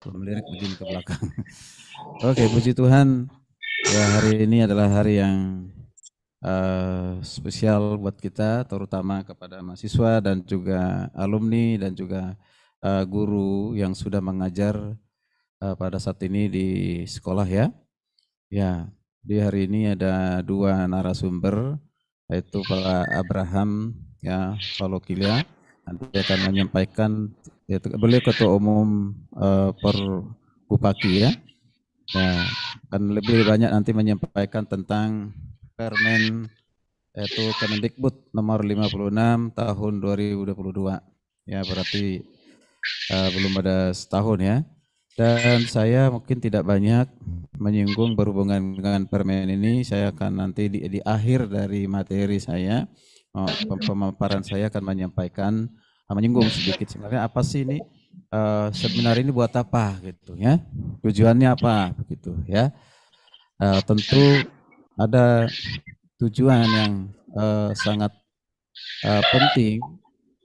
Melirik begini ke belakang. Oke, puji Tuhan. Ya, hari ini adalah hari yang spesial buat kita, terutama kepada mahasiswa dan juga alumni dan juga guru yang sudah mengajar pada saat ini di sekolah ya. Ya, di hari ini ada dua narasumber, yaitu Pak Abraham ya Falokilia. Nanti akan menyampaikan, yaitu beliau Ketua Umum Perpupaki ya. Ya, akan lebih banyak nanti menyampaikan tentang Permen yaitu Kemendikbud nomor 56 tahun 2022. Ya, berarti belum ada setahun ya. Dan saya mungkin tidak banyak menyinggung berhubungan dengan permen ini. Saya akan nanti di akhir dari materi saya, pemaparan saya akan menyampaikan, menyinggung sedikit sebenarnya apa sih ini seminar ini buat apa gitu ya, tujuannya apa begitu ya. Tentu ada tujuan yang sangat penting.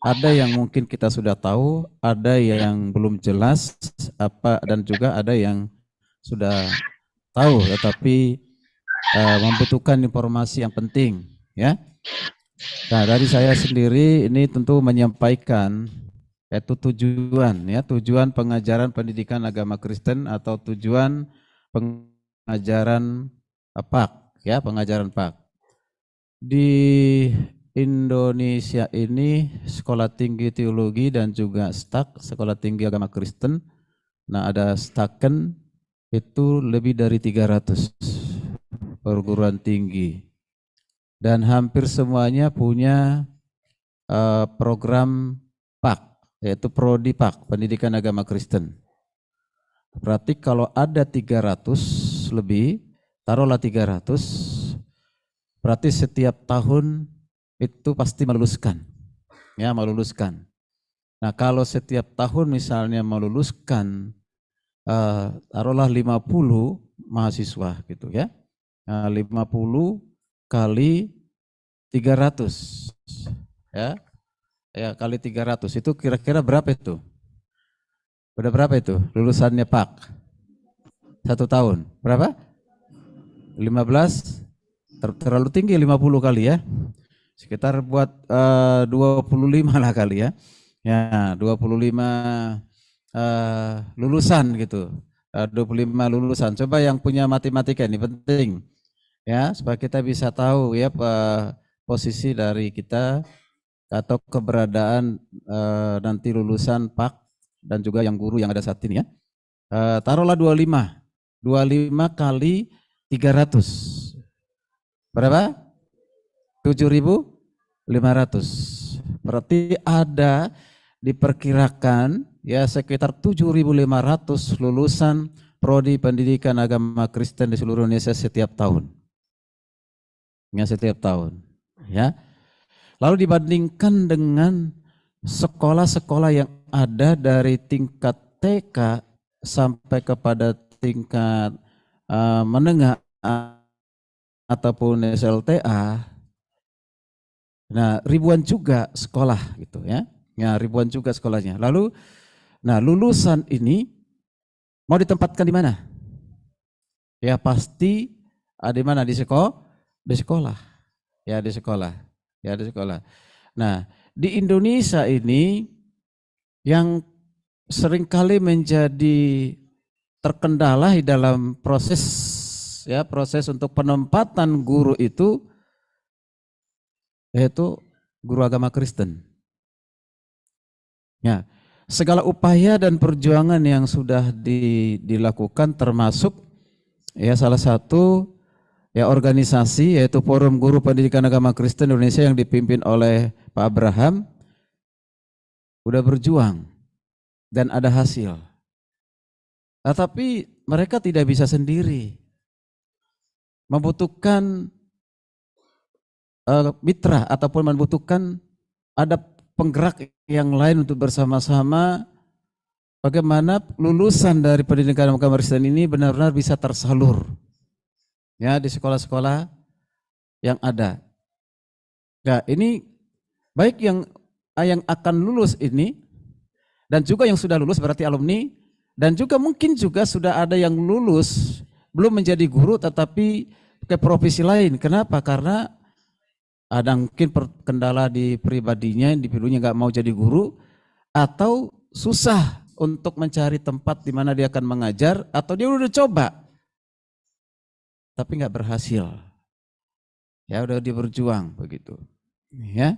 Ada yang mungkin kita sudah tahu, ada yang belum jelas apa, dan juga ada yang sudah tahu tetapi membutuhkan informasi yang penting ya. Nah, dari saya sendiri ini tentu menyampaikan yaitu tujuan pengajaran pendidikan agama Kristen atau tujuan pengajaran PAK ya, pengajaran PAK. Di Indonesia ini Sekolah Tinggi Teologi dan juga STAK, Sekolah Tinggi Agama Kristen. Nah, ada STAKEN itu lebih dari 300 perguruan tinggi. Dan hampir semuanya punya program PAK, yaitu Prodi PAK, Pendidikan Agama Kristen. Berarti kalau ada 300 lebih, taruhlah 300, berarti setiap tahun itu pasti meluluskan. Ya, meluluskan. Nah, kalau setiap tahun misalnya meluluskan taruhlah 50 mahasiswa gitu ya. Nah, 50 kali 300 ya. Ya, kali 300 itu kira-kira berapa itu? Udah berapa itu lulusannya Pak? 1 tahun. Berapa? 15? Terlalu tinggi 50 kali ya. Sekitar buat 25 lah kali ya. Ya, 25 lulusan gitu. 25 lulusan. Coba yang punya matematika ini penting ya, supaya kita bisa tahu ya posisi dari kita atau keberadaan nanti lulusan PAK dan juga yang guru yang ada saat ini ya. Taruhlah 25. 25 kali 300. Berapa? 7.500. Berarti ada diperkirakan ya sekitar 7.500 lulusan prodi pendidikan agama Kristen di seluruh Indonesia setiap tahun. Ya, setiap tahun. Ya. Lalu dibandingkan dengan sekolah-sekolah yang ada dari tingkat TK sampai kepada tingkat menengah ataupun SLTA. Nah, ribuan juga sekolah gitu ya. Ya, ribuan juga sekolahnya. Lalu nah, lulusan ini mau ditempatkan di mana? Ya pasti ada di mana? Di sekolah, di sekolah. Ya, di sekolah. Ya, di sekolah. Nah, di Indonesia ini yang seringkali menjadi terkendala di dalam proses ya, proses untuk penempatan guru itu yaitu guru agama Kristen. Ya, segala upaya dan perjuangan yang sudah dilakukan termasuk ya salah satu ya organisasi yaitu Forum Guru Pendidikan Agama Kristen Indonesia yang dipimpin oleh Pak Abraham udah berjuang dan ada hasil. Tetapi mereka tidak bisa sendiri. Membutuhkan mitra ataupun membutuhkan ada penggerak yang lain untuk bersama-sama bagaimana lulusan dari pendidikan agama Kristen ini benar-benar bisa tersalur ya di sekolah-sekolah yang ada. Nah, ini baik yang akan lulus ini dan juga yang sudah lulus berarti alumni Dan juga mungkin juga sudah ada yang lulus, belum menjadi guru tetapi ke profesi lain. Kenapa? Karena ada mungkin kendala di pribadinya, individunya nggak mau jadi guru, atau susah untuk mencari tempat di mana dia akan mengajar, atau dia udah coba, tapi nggak berhasil. Ya udah dia berjuang begitu. Ya.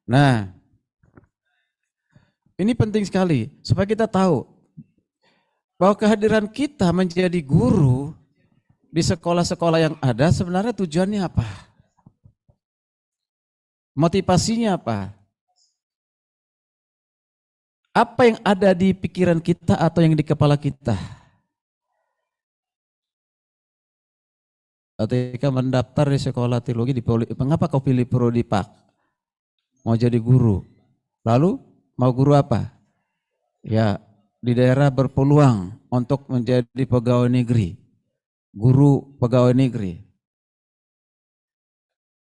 Nah, ini penting sekali supaya kita tahu bahwa kehadiran kita menjadi guru di sekolah-sekolah yang ada sebenarnya tujuannya apa? Motivasinya apa? Apa yang ada di pikiran kita atau yang di kepala kita? Ketika mendaftar di sekolah teologi, mengapa kau pilih prodi Pak? Mau jadi guru. Lalu mau guru apa? Ya, di daerah berpeluang untuk menjadi pegawai negeri, guru pegawai negeri.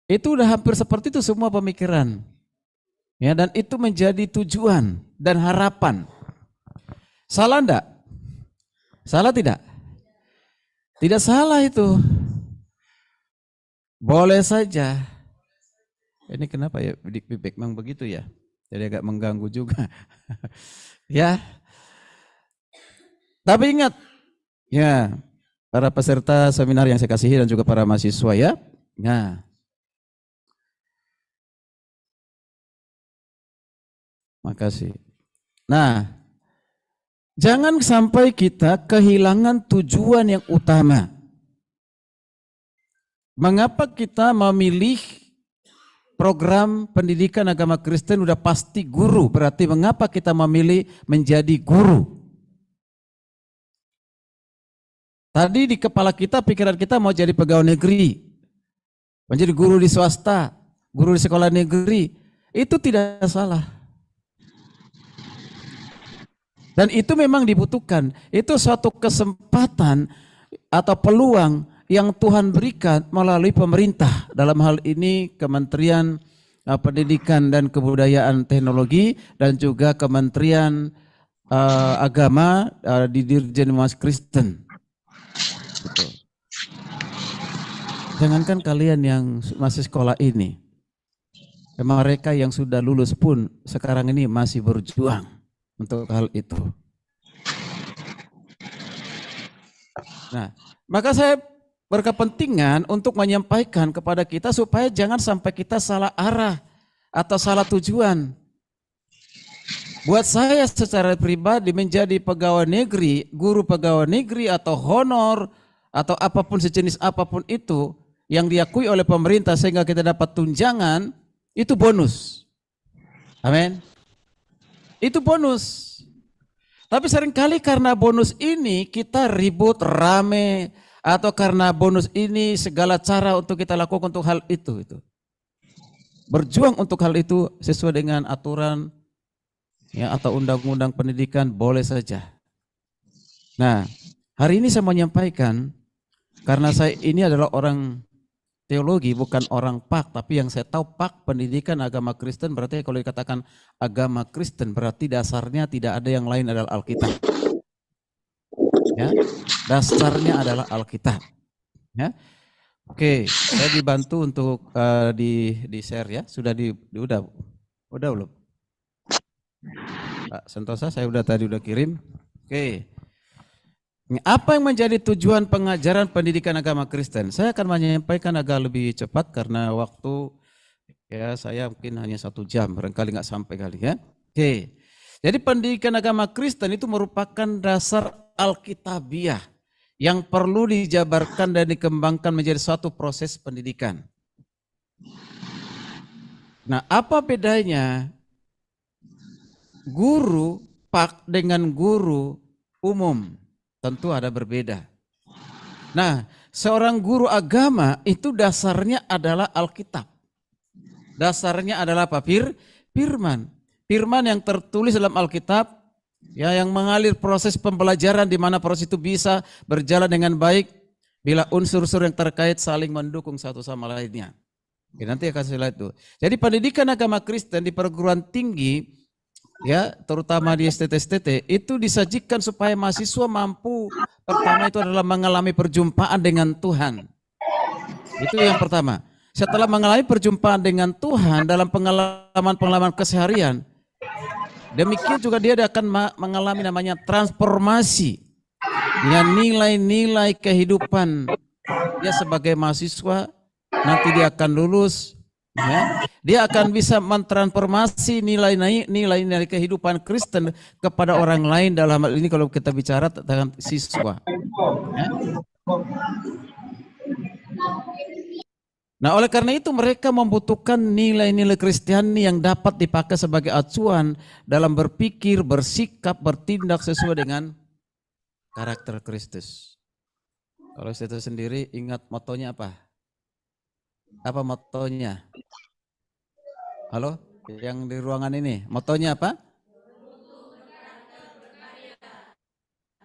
Itu udah hampir seperti itu semua pemikiran. Ya, dan itu menjadi tujuan dan harapan. Salah enggak? Salah tidak? Tidak salah itu. Boleh saja. Ini kenapa ya feedback memang begitu ya? Jadi agak mengganggu juga. Ya. Tapi ingat, ya, para peserta seminar yang saya kasihi dan juga para mahasiswa ya. Nah, makasih. Nah, jangan sampai kita kehilangan tujuan yang utama. Mengapa kita memilih program pendidikan agama Kristen udah pasti guru? Berarti mengapa kita memilih menjadi guru? Tadi di kepala kita, pikiran kita mau jadi pegawai negeri, menjadi guru di swasta, guru di sekolah negeri. Itu tidak salah. Dan itu memang dibutuhkan. Itu suatu kesempatan atau peluang yang Tuhan berikan melalui pemerintah. Dalam hal ini Kementerian Pendidikan dan Kebudayaan Teknologi dan juga Kementerian Agama di Dirjen Mas Kristen. Betul. Jangankan kalian yang masih sekolah ini, mereka yang sudah lulus pun sekarang ini masih berjuang untuk hal itu. Nah, maka saya berkepentingan untuk menyampaikan kepada kita supaya jangan sampai kita salah arah atau salah tujuan. Buat saya secara pribadi menjadi pegawai negeri, guru pegawai negeri atau honor atau apapun sejenis apapun itu yang diakui oleh pemerintah sehingga kita dapat tunjangan, itu bonus. Amin. Itu bonus. Tapi seringkali karena bonus ini kita ribut, rame, atau karena bonus ini segala cara untuk kita lakukan untuk hal itu. Berjuang untuk hal itu sesuai dengan aturan ya atau undang-undang pendidikan boleh saja. Nah, hari ini saya mau menyampaikan karena saya ini adalah orang teologi, bukan orang PAK, tapi yang saya tahu PAK pendidikan agama Kristen berarti kalau dikatakan agama Kristen berarti dasarnya tidak ada yang lain adalah Alkitab. Ya, dasarnya adalah Alkitab. Ya, oke, saya dibantu untuk di share ya, udah belum? Pak Sentosa, saya tadi udah kirim. Oke. Apa yang menjadi tujuan pengajaran pendidikan agama Kristen? Saya akan menyampaikan agak lebih cepat karena waktu ya saya mungkin hanya 1 jam, barangkali nggak sampai kali ya. Oke. Jadi pendidikan agama Kristen itu merupakan dasar Alkitabiah yang perlu dijabarkan dan dikembangkan menjadi suatu proses pendidikan. Nah, apa bedanya guru PAK dengan guru umum? Tentu ada berbeda. Nah, seorang guru agama itu dasarnya adalah Alkitab. Dasarnya adalah apa? Firman. Firman yang tertulis dalam Alkitab, ya, yang mengalir proses pembelajaran di mana proses itu bisa berjalan dengan baik bila unsur-unsur yang terkait saling mendukung satu sama lainnya. Oke, nanti akan saya lihat itu. Jadi pendidikan agama Kristen di perguruan tinggi ya, terutama di STT-STT, itu disajikan supaya mahasiswa mampu, pertama itu adalah mengalami perjumpaan dengan Tuhan. Itu yang pertama. Setelah mengalami perjumpaan dengan Tuhan dalam pengalaman-pengalaman keseharian, demikian juga dia akan mengalami namanya transformasi dengan nilai-nilai kehidupan. Dia sebagai mahasiswa, nanti dia akan lulus, ya, dia akan bisa mentransformasi nilai-nilai kehidupan Kristen kepada orang lain. Dalam hal ini kalau kita bicara tentang siswa, ya. Nah, oleh karena itu mereka membutuhkan nilai-nilai Kristiani yang dapat dipakai sebagai acuan dalam berpikir, bersikap, bertindak sesuai dengan karakter Kristus. Kalau saya sendiri ingat motonya apa? Apa motonya? Halo, yang di ruangan ini, motonya apa?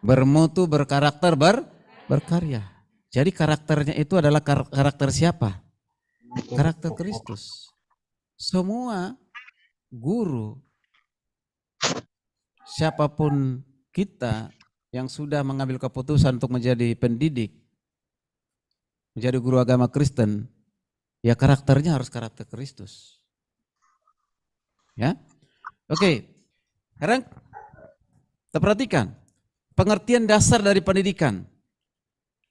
Bermutu, berkarakter, berkarya. Jadi karakternya itu adalah karakter siapa? Karakter Kristus. Semua guru, siapapun kita yang sudah mengambil keputusan untuk menjadi pendidik, menjadi guru agama Kristen, ya karakternya harus karakter Kristus. Ya, oke. Sekarang kita perhatikan pengertian dasar dari pendidikan.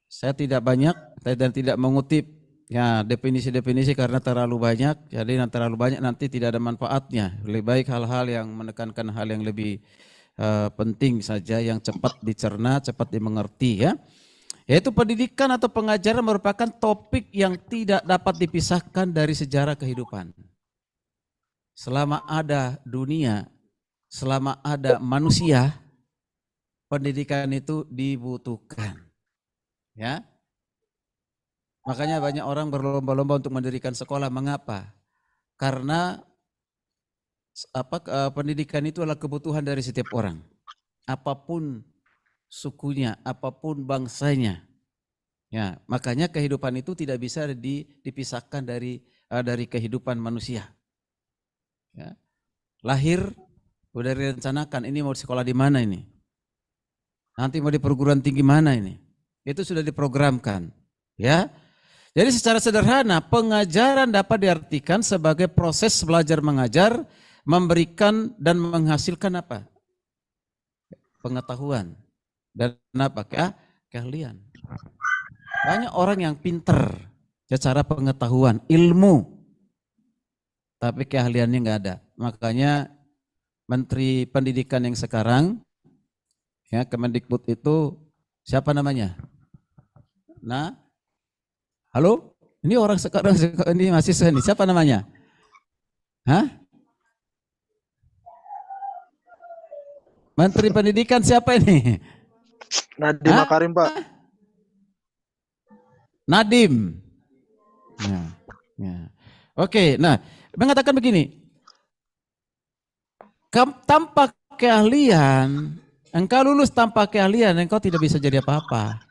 Saya tidak banyak dan tidak mengutip ya definisi-definisi karena terlalu banyak, jadi terlalu banyak nanti tidak ada manfaatnya. Lebih baik hal-hal yang menekankan hal yang lebih penting saja, yang cepat dicerna, cepat dimengerti, ya. Yaitu pendidikan atau pengajaran merupakan topik yang tidak dapat dipisahkan dari sejarah kehidupan. Selama ada dunia, selama ada manusia, pendidikan itu dibutuhkan, ya. Makanya banyak orang berlomba-lomba untuk mendirikan sekolah. Mengapa? Karena pendidikan itu adalah kebutuhan dari setiap orang. Apapun sukunya, apapun bangsanya. Ya, makanya kehidupan itu tidak bisa dipisahkan dari kehidupan manusia. Ya. Lahir udah direncanakan, ini mau sekolah di mana ini? Nanti mau di perguruan tinggi mana ini? Itu sudah diprogramkan, ya. Jadi secara sederhana pengajaran dapat diartikan sebagai proses belajar mengajar, memberikan dan menghasilkan apa? Pengetahuan dan apa? Keahlian. Banyak orang yang pinter secara pengetahuan, ilmu, tapi keahliannya nggak ada. Makanya Menteri Pendidikan yang sekarang, ya Kemendikbud itu siapa namanya? Nah, halo, ini orang sekarang ini mahasiswa ini siapa namanya? Hah? Menteri Pendidikan siapa ini? Nadiem Makarim, Pak. Nadiem. Ya. Oke, nah mengatakan begini, tanpa keahlian, engkau lulus tanpa keahlian, engkau tidak bisa jadi apa-apa.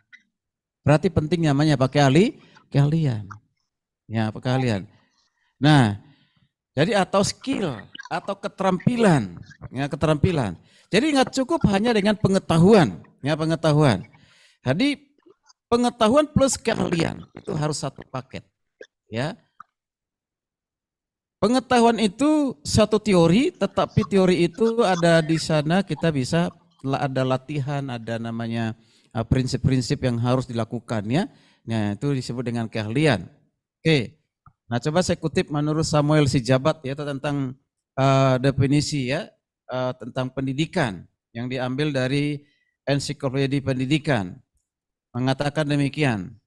Berarti penting namanya pakai keahlian. Ya, keahlian. Nah, jadi atau skill atau keterampilan, ya keterampilan. Jadi nggak cukup hanya dengan pengetahuan, ya pengetahuan. Jadi pengetahuan plus keahlian itu harus satu paket, ya. Pengetahuan itu satu teori, tetapi teori itu ada di sana kita bisa ada latihan, ada namanya prinsip-prinsip yang harus dilakukan, ya. Nah, itu disebut dengan keahlian. Oke. Nah, coba saya kutip menurut Samuel Sijabat ya tentang definisi ya tentang pendidikan yang diambil dari Ensiklopedia Pendidikan. Mengatakan demikian.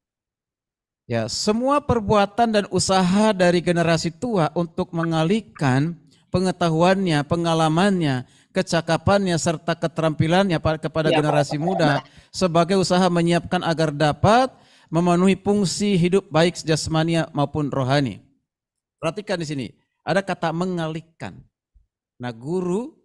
Ya, semua perbuatan dan usaha dari generasi tua untuk mengalihkan pengetahuannya, pengalamannya, kecakapannya serta keterampilannya kepada generasi muda sebagai usaha menyiapkan agar dapat memenuhi fungsi hidup baik jasmani maupun rohani. Perhatikan di sini, ada kata mengalihkan. Nah, guru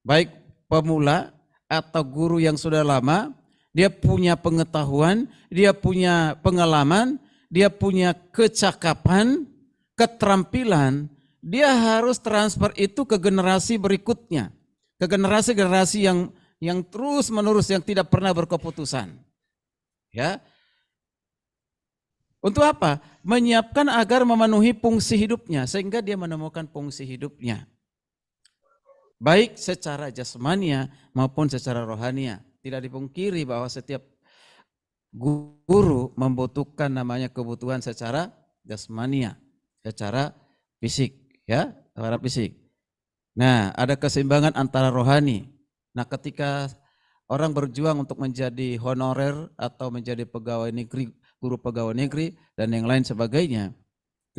baik pemula atau guru yang sudah lama, dia punya pengetahuan, dia punya pengalaman, dia punya kecakapan, keterampilan dia harus transfer itu ke generasi berikutnya, ke generasi-generasi yang terus menerus, yang tidak pernah berkeputusan. Ya, untuk apa? Menyiapkan agar memenuhi fungsi hidupnya, sehingga dia menemukan fungsi hidupnya. Baik secara jasmania maupun secara rohania. Tidak dipungkiri bahwa setiap guru membutuhkan namanya kebutuhan secara jasmania, secara fisik, ya, secara fisik. Nah, ada keseimbangan antara rohani. Nah, ketika orang berjuang untuk menjadi honorer atau menjadi pegawai negeri, guru pegawai negeri dan yang lain sebagainya,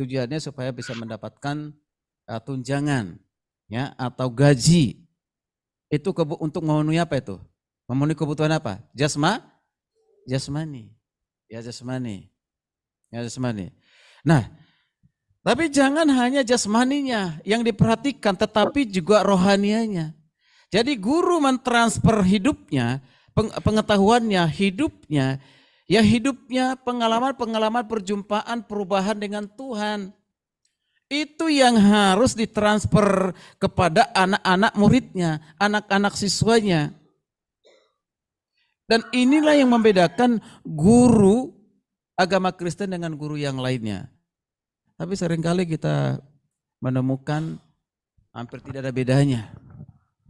tujuannya supaya bisa mendapatkan tunjangan, ya, atau gaji. Itu untuk memenuhi apa itu? Memenuhi kebutuhan apa? Jasmani. Ya, jasmani. Ya, jasmani. Nah, tapi jangan hanya jasmaninya yang diperhatikan, tetapi juga rohanianya. Jadi guru mentransfer hidupnya, pengetahuannya, hidupnya, ya hidupnya, pengalaman-pengalaman perjumpaan, perubahan dengan Tuhan. Itu yang harus ditransfer kepada anak-anak muridnya, anak-anak siswanya. Dan inilah yang membedakan guru agama Kristen dengan guru yang lainnya. Tapi seringkali kita menemukan hampir tidak ada bedanya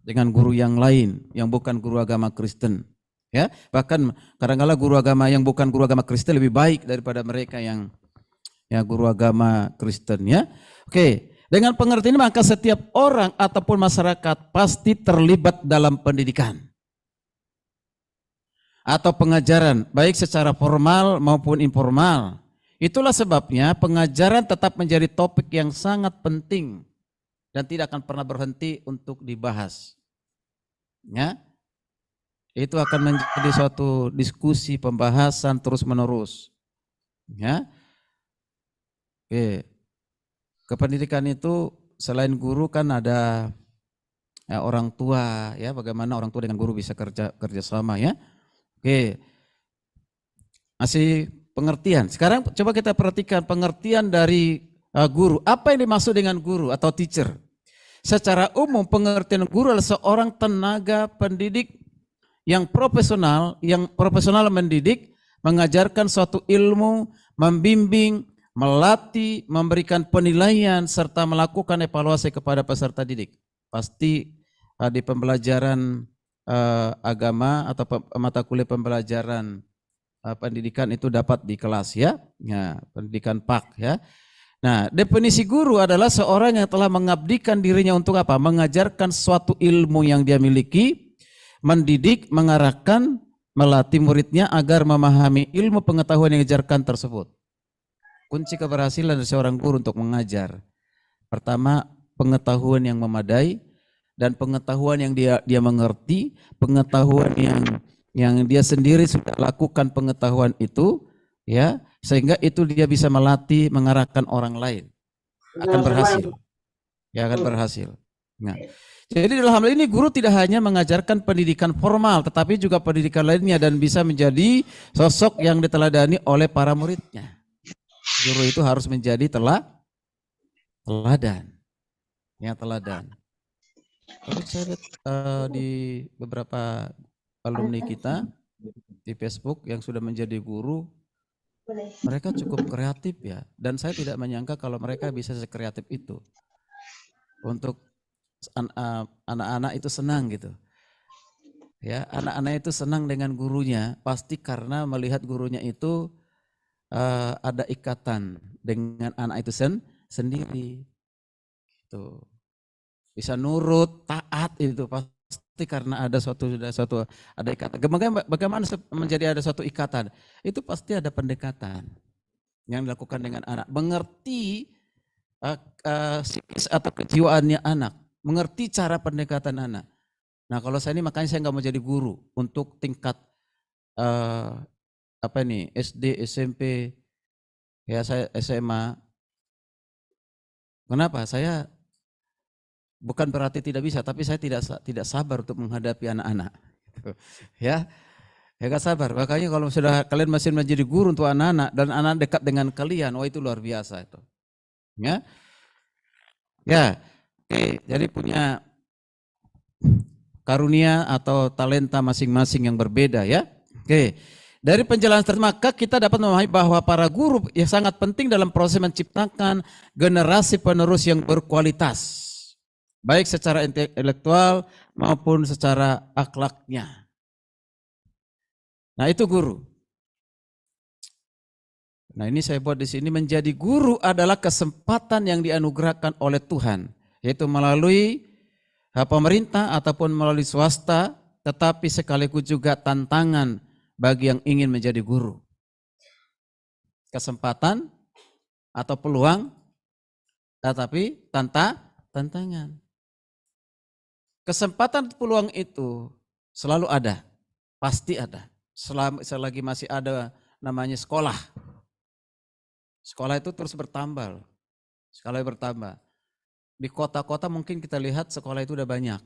dengan guru yang lain yang bukan guru agama Kristen. Ya, bahkan kadang-kala guru agama yang bukan guru agama Kristen lebih baik daripada mereka yang guru agama Kristen, ya. Oke, dengan pengertian ini maka setiap orang ataupun masyarakat pasti terlibat dalam pendidikan atau pengajaran baik secara formal maupun informal. Itulah sebabnya pengajaran tetap menjadi topik yang sangat penting dan tidak akan pernah berhenti untuk dibahas. Ya, itu akan menjadi suatu diskusi, pembahasan terus-menerus. Ya, oke. Kependidikan itu selain guru kan ada orang tua, ya, bagaimana orang tua dengan guru bisa kerjasama, ya. Oke, masih pengertian. Sekarang coba kita perhatikan pengertian dari guru. Apa yang dimaksud dengan guru atau teacher? Secara umum pengertian guru adalah seorang tenaga pendidik yang profesional mendidik, mengajarkan suatu ilmu, membimbing, melatih, memberikan penilaian, serta melakukan evaluasi kepada peserta didik. Pasti di pembelajaran agama atau mata kuliah pembelajaran pendidikan itu dapat di kelas, ya. Ya, pendidikan PAK, ya. Nah, definisi guru adalah seorang yang telah mengabdikan dirinya untuk apa? Mengajarkan suatu ilmu yang dia miliki, mendidik, mengarahkan, melatih muridnya agar memahami ilmu pengetahuan yang diajarkan tersebut. Kunci keberhasilan dari seorang guru untuk mengajar, pertama pengetahuan yang memadai dan pengetahuan yang dia mengerti, pengetahuan yang dia sendiri sudah lakukan pengetahuan itu, ya, sehingga itu dia bisa melatih, mengarahkan orang lain, akan berhasil, ya, akan berhasil. Nah, jadi dalam hal ini guru tidak hanya mengajarkan pendidikan formal, tetapi juga pendidikan lainnya dan bisa menjadi sosok yang diteladani oleh para muridnya. Guru itu harus menjadi teladan, ya, teladan. Tapi saya lihat di beberapa alumni kita di Facebook yang sudah menjadi guru, mereka cukup kreatif, ya, dan saya tidak menyangka kalau mereka bisa sekreatif itu. Untuk anak-anak itu senang gitu, ya, anak-anak itu senang dengan gurunya, pasti karena melihat gurunya itu ada ikatan dengan anak itu sendiri, gitu. Bisa nurut, taat, itu pasti karena ada ada ikatan. Bagaimana menjadi ada suatu ikatan? Itu pasti ada pendekatan yang dilakukan dengan anak, mengerti psikis atau kejiwaannya anak, mengerti cara pendekatan anak. Nah, kalau saya ini makanya saya nggak mau jadi guru untuk tingkat SD, SMP, ya, saya SMA. Kenapa? Saya bukan berarti tidak bisa, tapi saya tidak sabar untuk menghadapi anak-anak. Ya, gak sabar. Makanya kalau sudah kalian masih menjadi guru untuk anak-anak dan anak dekat dengan kalian, itu luar biasa itu. Ya. Ya, oke. Jadi punya karunia atau talenta masing-masing yang berbeda ya. Oke. Dari penjelasan tersebut maka kita dapat memahami bahwa para guru yang sangat penting dalam proses menciptakan generasi penerus yang berkualitas. Baik secara intelektual maupun secara akhlaknya. Nah, itu guru. Nah, ini saya buat di sini, menjadi guru adalah kesempatan yang dianugerahkan oleh Tuhan, yaitu melalui pemerintah ataupun melalui swasta, tetapi sekaligus juga tantangan bagi yang ingin menjadi guru. Kesempatan atau peluang, tetapi tantangan. Kesempatan peluang itu selalu ada, pasti ada. Selagi masih ada namanya sekolah. Sekolah itu terus bertambah. Sekolah bertambah. Di kota-kota mungkin kita lihat sekolah itu udah banyak.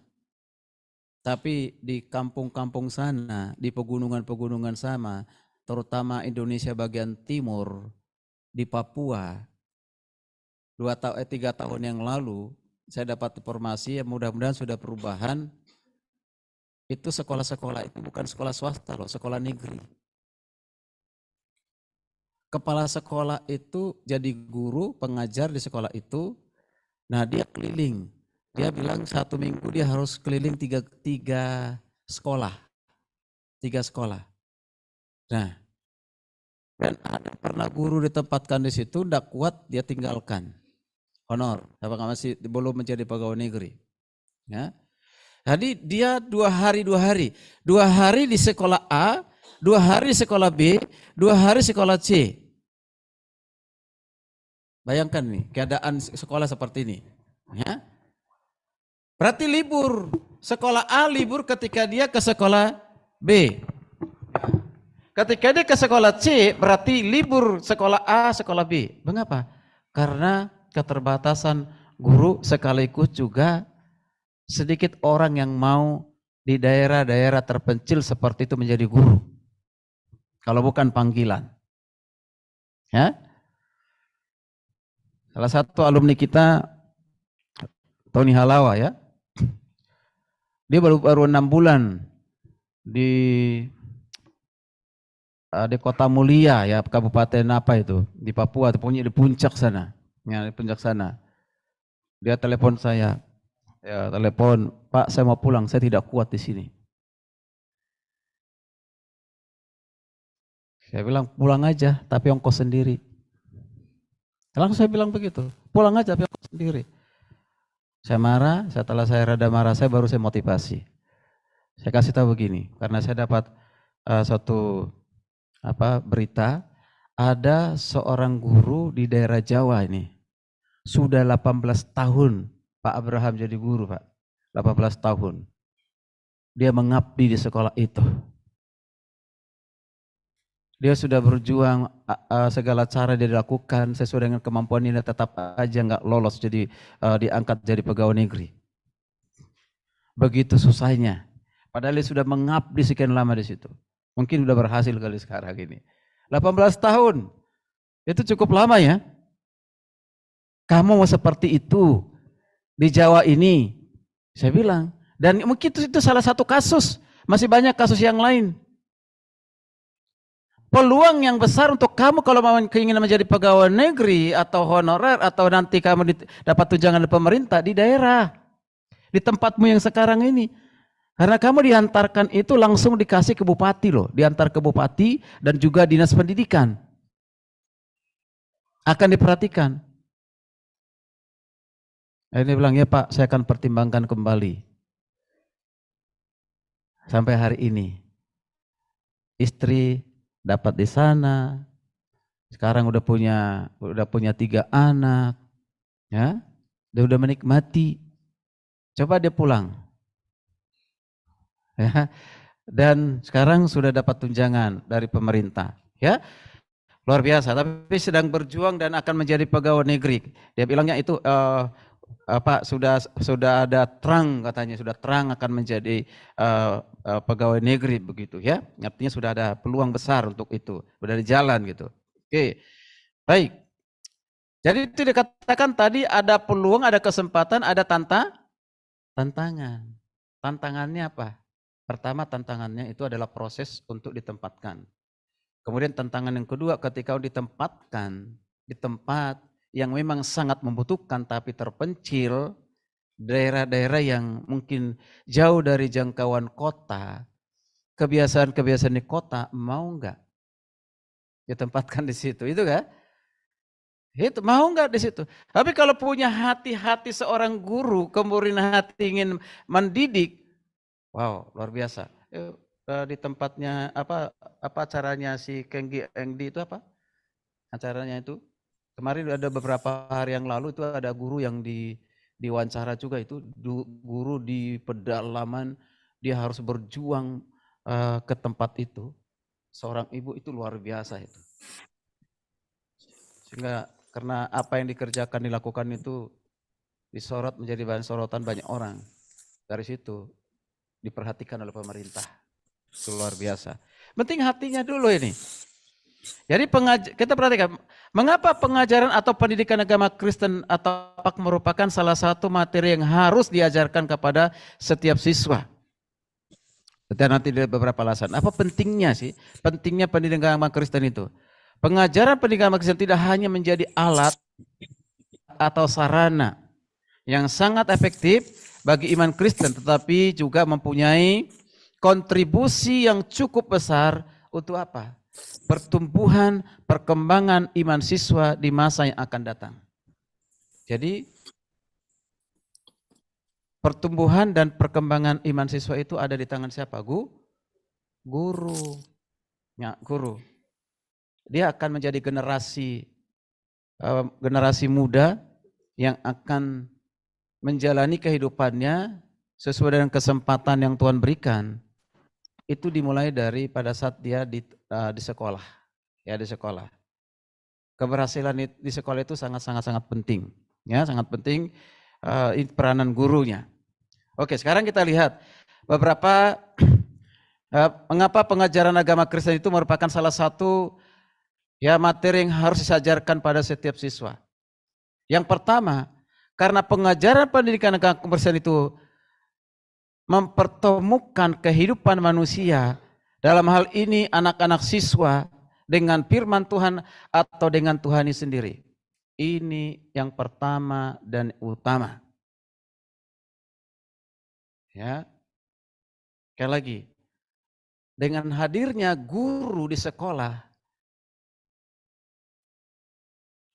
Tapi di kampung-kampung sana, di pegunungan-pegunungan sama, terutama Indonesia bagian timur, di Papua, 3 tahun yang lalu, saya dapat informasi, mudah-mudahan sudah perubahan, itu sekolah-sekolah itu bukan sekolah swasta loh, sekolah negeri. Kepala sekolah itu jadi guru, pengajar di sekolah itu, nah dia keliling. Dia bilang 1 minggu dia harus keliling tiga sekolah. 3 sekolah. Nah, dan ada pernah guru ditempatkan di situ, tidak kuat dia tinggalkan. Honor, apakah masih belum menjadi pegawai negeri. Ya. Jadi dia 2 hari. 2 hari di sekolah A, 2 hari di sekolah B, 2 hari sekolah C. Bayangkan nih, keadaan sekolah seperti ini. Ya. Berarti libur. Sekolah A libur ketika dia ke sekolah B. Ketika dia ke sekolah C, berarti libur sekolah A, sekolah B. Mengapa? Karena keterbatasan guru, sekaligus juga sedikit orang yang mau di daerah-daerah terpencil seperti itu menjadi guru. Kalau bukan panggilan. Ya. Salah satu alumni kita, Tony Halawa ya. Dia baru 6 bulan di Kota Mulia ya, kabupaten apa itu, di Papua, punya di puncak sana. Ya, di puncak sana. Dia telepon saya. Ya, telepon, "Pak, saya mau pulang, saya tidak kuat di sini." Saya bilang, "Pulang aja, tapi ongkos sendiri." Langsung saya bilang begitu, "Pulang aja, tapi ongkos sendiri." Saya marah, setelah saya rada marah, baru saya motivasi. Saya kasih tahu begini, karena saya dapat suatu berita, ada seorang guru di daerah Jawa ini, sudah 18 tahun Pak Abraham jadi guru, Pak. 18 tahun. Dia mengabdi di sekolah itu. Dia sudah berjuang, segala cara dia dilakukan sesuai dengan kemampuan ini, tetap aja nggak lolos jadi diangkat jadi pegawai negeri. Begitu susahnya. Padahal dia sudah mengabdi sekian lama di situ. Mungkin sudah berhasil kali sekarang ini. 18 tahun. Itu cukup lama ya. Kamu mau seperti itu di Jawa ini. Saya bilang. Dan mungkin itu salah satu kasus. Masih banyak kasus yang lain. Peluang yang besar untuk kamu kalau mau keinginan menjadi pegawai negeri atau honorer atau nanti kamu dapat tunjangan dari pemerintah di daerah. Di tempatmu yang sekarang ini. Karena kamu diantarkan itu langsung dikasih ke bupati loh. Diantar ke bupati dan juga dinas pendidikan. Akan diperhatikan. Dia bilang, "Ya Pak, saya akan pertimbangkan kembali." Sampai hari ini. Istri dapat di sana. Sekarang udah punya 3 anak. Ya. Dia udah menikmati. Coba dia pulang. Ya. Dan sekarang sudah dapat tunjangan dari pemerintah. Ya. Luar biasa, tapi sedang berjuang dan akan menjadi pegawai negeri. Dia bilangnya itu sudah ada terang, katanya sudah terang akan menjadi pegawai negeri begitu ya. Artinya sudah ada peluang besar untuk itu, sudah di jalan gitu. Oke. Baik. Jadi itu dikatakan tadi ada peluang, ada kesempatan, ada tantangan. Tantangannya apa? Pertama tantangannya itu adalah proses untuk ditempatkan. Kemudian tantangan yang kedua ketika ditempatkan di tempat yang memang sangat membutuhkan tapi terpencil, daerah-daerah yang mungkin jauh dari jangkauan kota, kebiasaan-kebiasaan di kota, mau enggak ditempatkan di situ? Itu kan? Itu mau enggak di situ? Tapi kalau punya hati-hati seorang guru, kemudian hati ingin mendidik, wow, luar biasa. Di tempatnya apa acaranya si Kenggi Engdi itu apa? Acaranya itu kemarin ada beberapa hari yang lalu itu ada guru yang diwawancara juga itu guru di pedalaman, dia harus berjuang ke tempat itu. Seorang ibu itu luar biasa itu. Sehingga karena apa yang dikerjakan dilakukan itu disorot menjadi bahan sorotan banyak orang. Dari situ diperhatikan oleh pemerintah. Itu luar biasa. Penting hatinya dulu ini. Jadi kita perhatikan, mengapa pengajaran atau pendidikan agama Kristen atau merupakan salah satu materi yang harus diajarkan kepada setiap siswa. Kita nanti ada beberapa alasan. Apa pentingnya sih? Pentingnya pendidikan agama Kristen itu. Pengajaran pendidikan agama Kristen tidak hanya menjadi alat atau sarana yang sangat efektif bagi iman Kristen, tetapi juga mempunyai kontribusi yang cukup besar untuk apa? Pertumbuhan, perkembangan iman siswa di masa yang akan datang. Jadi pertumbuhan dan perkembangan iman siswa itu ada di tangan siapa? Guru. Ya, guru. Dia akan menjadi generasi muda yang akan menjalani kehidupannya sesuai dengan kesempatan yang Tuhan berikan. Itu dimulai dari pada saat dia di sekolah, ya di sekolah. Keberhasilan di sekolah itu sangat penting, ya sangat penting peranan gurunya. Oke, sekarang kita lihat beberapa mengapa pengajaran agama Kristen itu merupakan salah satu ya materi yang harus disajarkan pada setiap siswa. Yang pertama, karena pengajaran pendidikan agama Kristen itu mempertemukan kehidupan manusia, dalam hal ini anak-anak siswa dengan firman Tuhan atau dengan Tuhan sendiri. Ini yang pertama dan utama. Ya. Sekali lagi, dengan hadirnya guru di sekolah,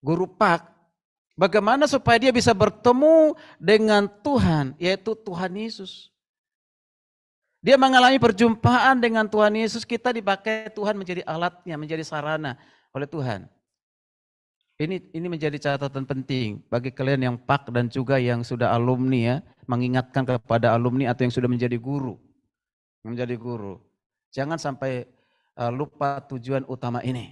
guru pak, bagaimana supaya dia bisa bertemu dengan Tuhan, yaitu Tuhan Yesus. Dia mengalami perjumpaan dengan Tuhan Yesus, kita dipakai Tuhan menjadi alatnya, menjadi sarana oleh Tuhan. Ini menjadi catatan penting bagi kalian yang pak dan juga yang sudah alumni ya, mengingatkan kepada alumni atau yang sudah menjadi guru. Menjadi guru. Jangan sampai lupa tujuan utama ini.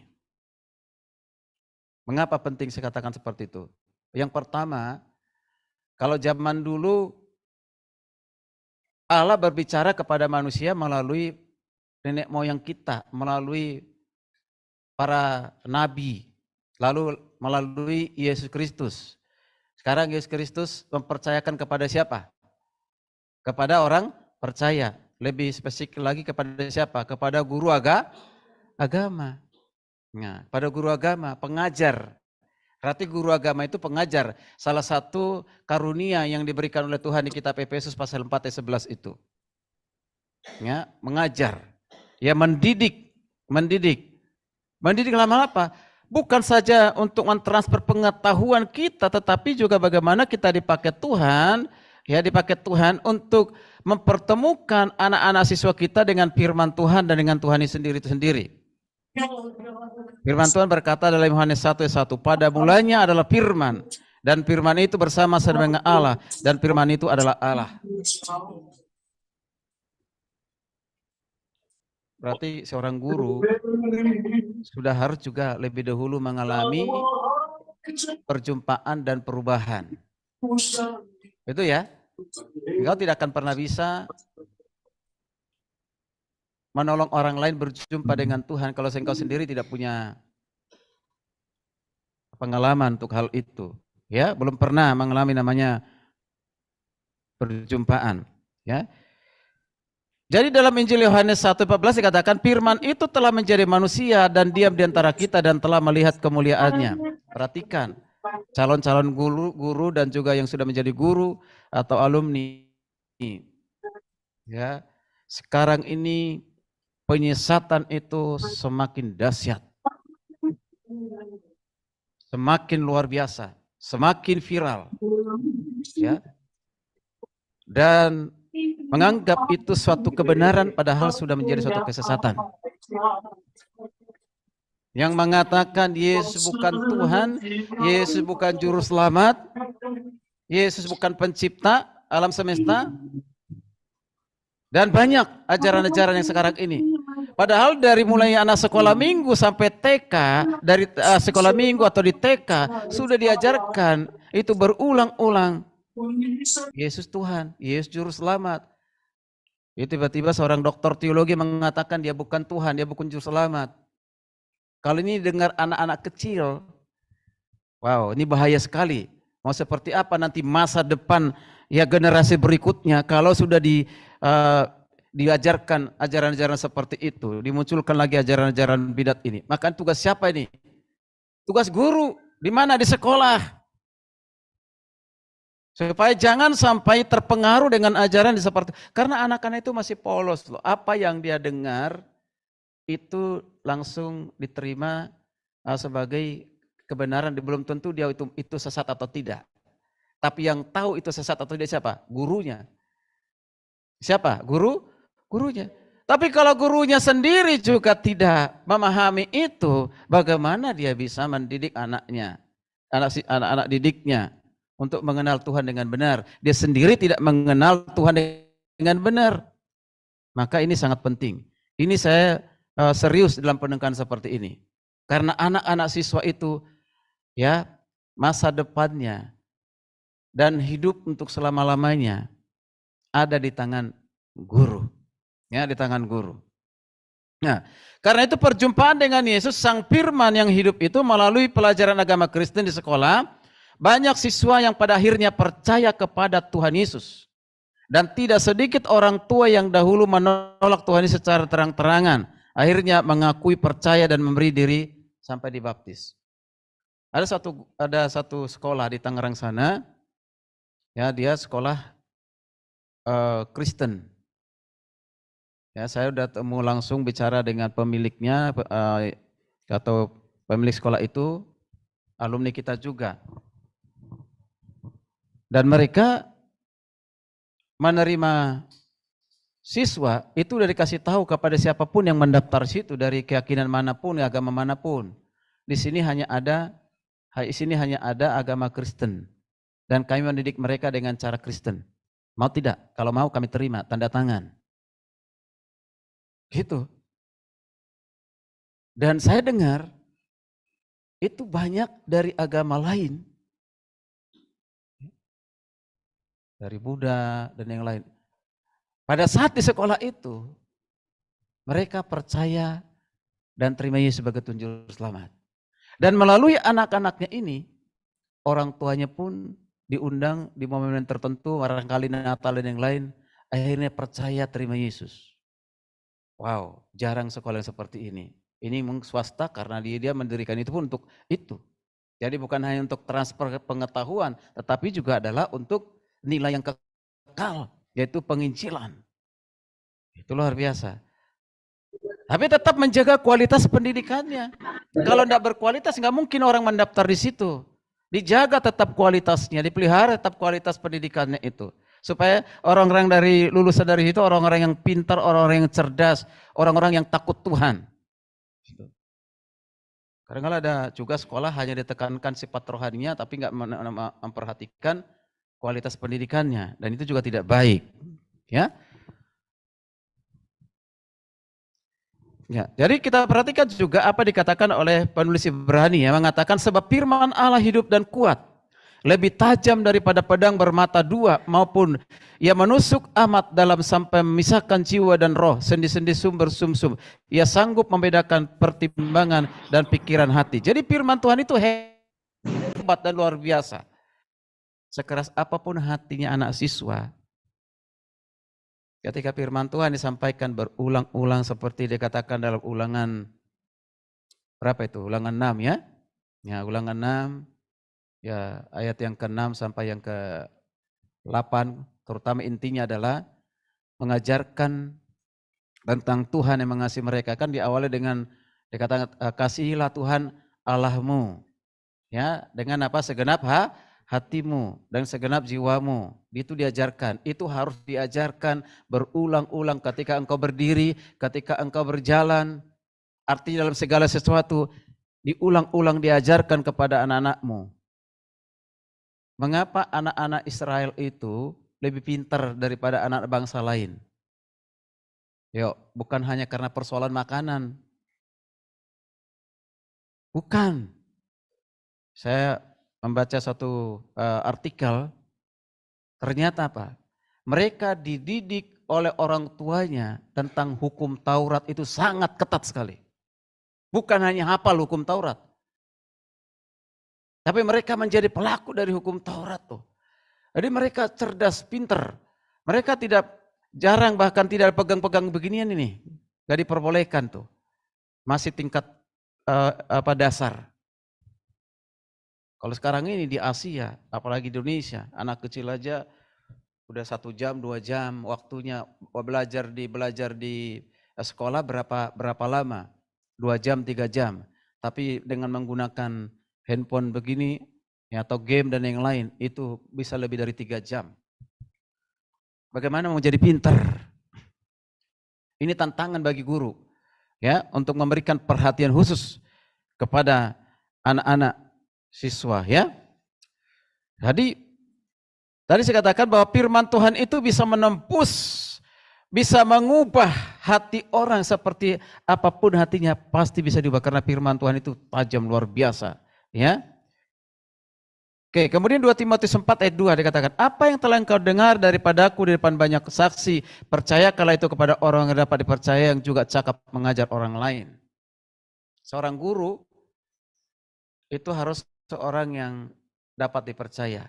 Mengapa penting saya katakan seperti itu? Yang pertama, kalau zaman dulu Allah berbicara kepada manusia melalui nenek moyang kita, melalui para nabi, lalu melalui Yesus Kristus. Sekarang Yesus Kristus mempercayakan kepada siapa? Kepada orang percaya. Lebih spesifik lagi kepada siapa? Kepada guru agama. Nah, pada guru agama, pengajar. Berarti guru agama itu pengajar. Salah satu karunia yang diberikan oleh Tuhan di kitab Efesus pasal 4 ayat 11 itu. Ya, mengajar. Ya, mendidik. Mendidik dalam hal apa? Bukan saja untuk mentransfer pengetahuan kita, tetapi juga bagaimana kita dipakai Tuhan, ya dipakai Tuhan untuk mempertemukan anak-anak siswa kita dengan firman Tuhan dan dengan Tuhan itu sendiri. Firman Tuhan berkata dalam Yohanes 1 ayat 1, pada mulanya adalah firman, dan firman itu bersama-sama dengan Allah, dan firman itu adalah Allah. Berarti seorang guru sudah harus juga lebih dahulu mengalami perjumpaan dan perubahan. Itu ya. Engkau tidak akan pernah bisa menolong orang lain berjumpa dengan Tuhan kalau engkau sendiri tidak punya pengalaman untuk hal itu. Ya, belum pernah mengalami namanya perjumpaan. Ya. Jadi dalam Injil Yohanes 1:14 dikatakan firman itu telah menjadi manusia dan diam di antara kita dan telah melihat kemuliaannya. Perhatikan, calon-calon guru dan juga yang sudah menjadi guru atau alumni. Ya, sekarang ini penyesatan itu semakin dahsyat. Semakin luar biasa, semakin viral. Ya. Dan menganggap itu suatu kebenaran padahal sudah menjadi suatu kesesatan. Yang mengatakan Yesus bukan Tuhan, Yesus bukan juru selamat, Yesus bukan pencipta alam semesta, dan banyak ajaran-ajaran yang sekarang ini. Padahal dari mulai anak sekolah minggu sampai TK, dari sekolah minggu atau di TK sudah diajarkan itu berulang-ulang. Yesus Tuhan, Yesus juru selamat. Ya, tiba-tiba seorang doktor teologi mengatakan dia bukan Tuhan, dia bukan juru selamat. Kalau ini dengar anak-anak kecil, wow, ini bahaya sekali. Mau seperti apa nanti masa depan ya generasi berikutnya kalau sudah diajarkan ajaran-ajaran seperti itu, dimunculkan lagi ajaran-ajaran bidat ini. Maka tugas siapa ini? Tugas guru. Di mana? Di sekolah. Supaya jangan sampai terpengaruh dengan ajaran seperti, karena anak-anak itu masih polos loh. Apa yang dia dengar itu langsung diterima sebagai kebenaran, belum tentu dia itu sesat atau tidak. Tapi yang tahu itu sesat atau tidak siapa? Gurunya. Siapa? Gurunya. Tapi kalau gurunya sendiri juga tidak memahami itu, bagaimana dia bisa mendidik anaknya, anak-anak didiknya untuk mengenal Tuhan dengan benar. Dia sendiri tidak mengenal Tuhan dengan benar. Maka ini sangat penting. Ini saya serius dalam penekanan seperti ini. Karena anak-anak siswa itu ya masa depannya dan hidup untuk selama-lamanya ada di tangan guru. Ya, di tangan guru. Nah, karena itu perjumpaan dengan Yesus Sang Firman yang hidup itu melalui pelajaran agama Kristen di sekolah, banyak siswa yang pada akhirnya percaya kepada Tuhan Yesus. Dan tidak sedikit orang tua yang dahulu menolak Tuhan Yesus secara terang-terangan, akhirnya mengakui percaya dan memberi diri sampai dibaptis. Ada satu sekolah di Tangerang sana, ya dia sekolah Kristen. Ya, saya udah temu langsung bicara dengan pemiliknya atau pemilik sekolah itu, alumni kita juga. Dan mereka menerima siswa itu udah dikasih tahu kepada siapapun yang mendaftar situ dari keyakinan manapun, agama manapun. Di sini hanya ada agama Kristen dan kami mendidik mereka dengan cara Kristen. Mau tidak? Kalau mau kami terima, tanda tangan. Gitu. Dan saya dengar itu banyak dari agama lain. Dari Buddha dan yang lain. Pada saat di sekolah itu, mereka percaya dan terima Yesus sebagai Juru Selamat. Dan melalui anak-anaknya ini, orang tuanya pun diundang di momen tertentu, barangkali Natal dan yang lain, akhirnya percaya terima Yesus. Wow, jarang sekolah yang seperti ini. Ini swasta karena dia mendirikan itu pun untuk itu. Jadi bukan hanya untuk transfer pengetahuan, tetapi juga adalah untuk nilai yang kekal, yaitu penginjilan. Itu luar biasa. Tapi tetap menjaga kualitas pendidikannya. Kalau tidak berkualitas, nggak mungkin orang mendaftar di situ. Dijaga tetap kualitasnya, dipelihara tetap kualitas pendidikannya itu. Supaya orang-orang lulusan dari itu, orang-orang yang pintar, orang-orang yang cerdas, orang-orang yang takut Tuhan. Kadang-kadang ada juga sekolah hanya ditekankan sifat rohaninya, tapi nggak memperhatikan kualitas pendidikannya, dan itu juga tidak baik. Ya. Ya, jadi kita perhatikan juga apa dikatakan oleh penulis Ibrani yang mengatakan sebab firman Allah hidup dan kuat, lebih tajam daripada pedang bermata dua maupun ia menusuk amat dalam sampai memisahkan jiwa dan roh, sendi-sendi sumber-sumsum. Ia sanggup membedakan pertimbangan dan pikiran hati. Jadi firman Tuhan itu Hebat dan luar biasa. Sekeras apapun hatinya anak siswa, ketika firman Tuhan disampaikan berulang-ulang seperti dikatakan dalam Ulangan berapa itu? Ulangan 6 ya. Ya, Ulangan 6 ya ayat yang ke-6 sampai yang ke-8, terutama intinya adalah mengajarkan tentang Tuhan yang mengasihi mereka. Kan diawali dengan dikatakan kasihilah Tuhan Allahmu. Ya, dengan apa? Segenap hatimu dan segenap jiwamu. Itu diajarkan. Itu harus diajarkan berulang-ulang ketika engkau berdiri, ketika engkau berjalan. Artinya dalam segala sesuatu diulang-ulang diajarkan kepada anak-anakmu. Mengapa anak-anak Israel itu lebih pintar daripada anak bangsa lain? Yuk, bukan hanya karena persoalan makanan. Bukan. Saya membaca satu artikel, ternyata apa? Mereka dididik oleh orang tuanya tentang hukum Taurat itu sangat ketat sekali. Bukan hanya hafal hukum Taurat, tapi mereka menjadi pelaku dari hukum Taurat tuh. Jadi mereka cerdas, pinter. Mereka jarang bahkan tidak pegang-pegang beginian ini. Gak diperbolehkan tuh. Masih tingkat dasar. Kalau sekarang ini di Asia, apalagi di Indonesia, anak kecil aja udah 1 jam, 2 jam waktunya belajar di sekolah berapa lama? 2 jam, 3 jam. Tapi dengan menggunakan handphone begini ya, atau game dan yang lain itu bisa lebih dari 3 jam. Bagaimana mau jadi pintar? Ini tantangan bagi guru ya untuk memberikan perhatian khusus kepada anak-anak siswa ya. Jadi tadi saya katakan bahwa firman Tuhan itu bisa menembus, bisa mengubah hati orang seperti apapun hatinya pasti bisa diubah karena firman Tuhan itu tajam luar biasa ya. Oke, kemudian 2 Timotius 4 ayat 2 dikatakan, apa yang telah engkau dengar daripadaku di depan banyak saksi, percayakanlah itu kepada orang yang dapat dipercaya yang juga cakap mengajar orang lain. Seorang guru itu harus seorang yang dapat dipercaya.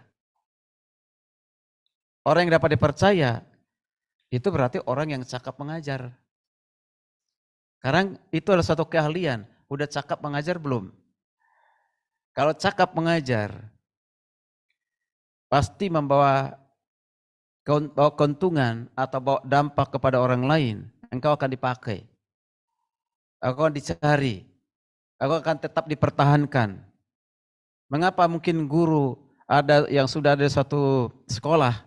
Orang yang dapat dipercaya itu berarti orang yang cakap mengajar. Karena itu adalah satu keahlian, udah cakap mengajar belum? Kalau cakap mengajar, pasti membawa keuntungan atau bawa dampak kepada orang lain, engkau akan dipakai. Engkau akan dicari, engkau akan tetap dipertahankan. Mengapa mungkin guru ada yang sudah ada satu sekolah,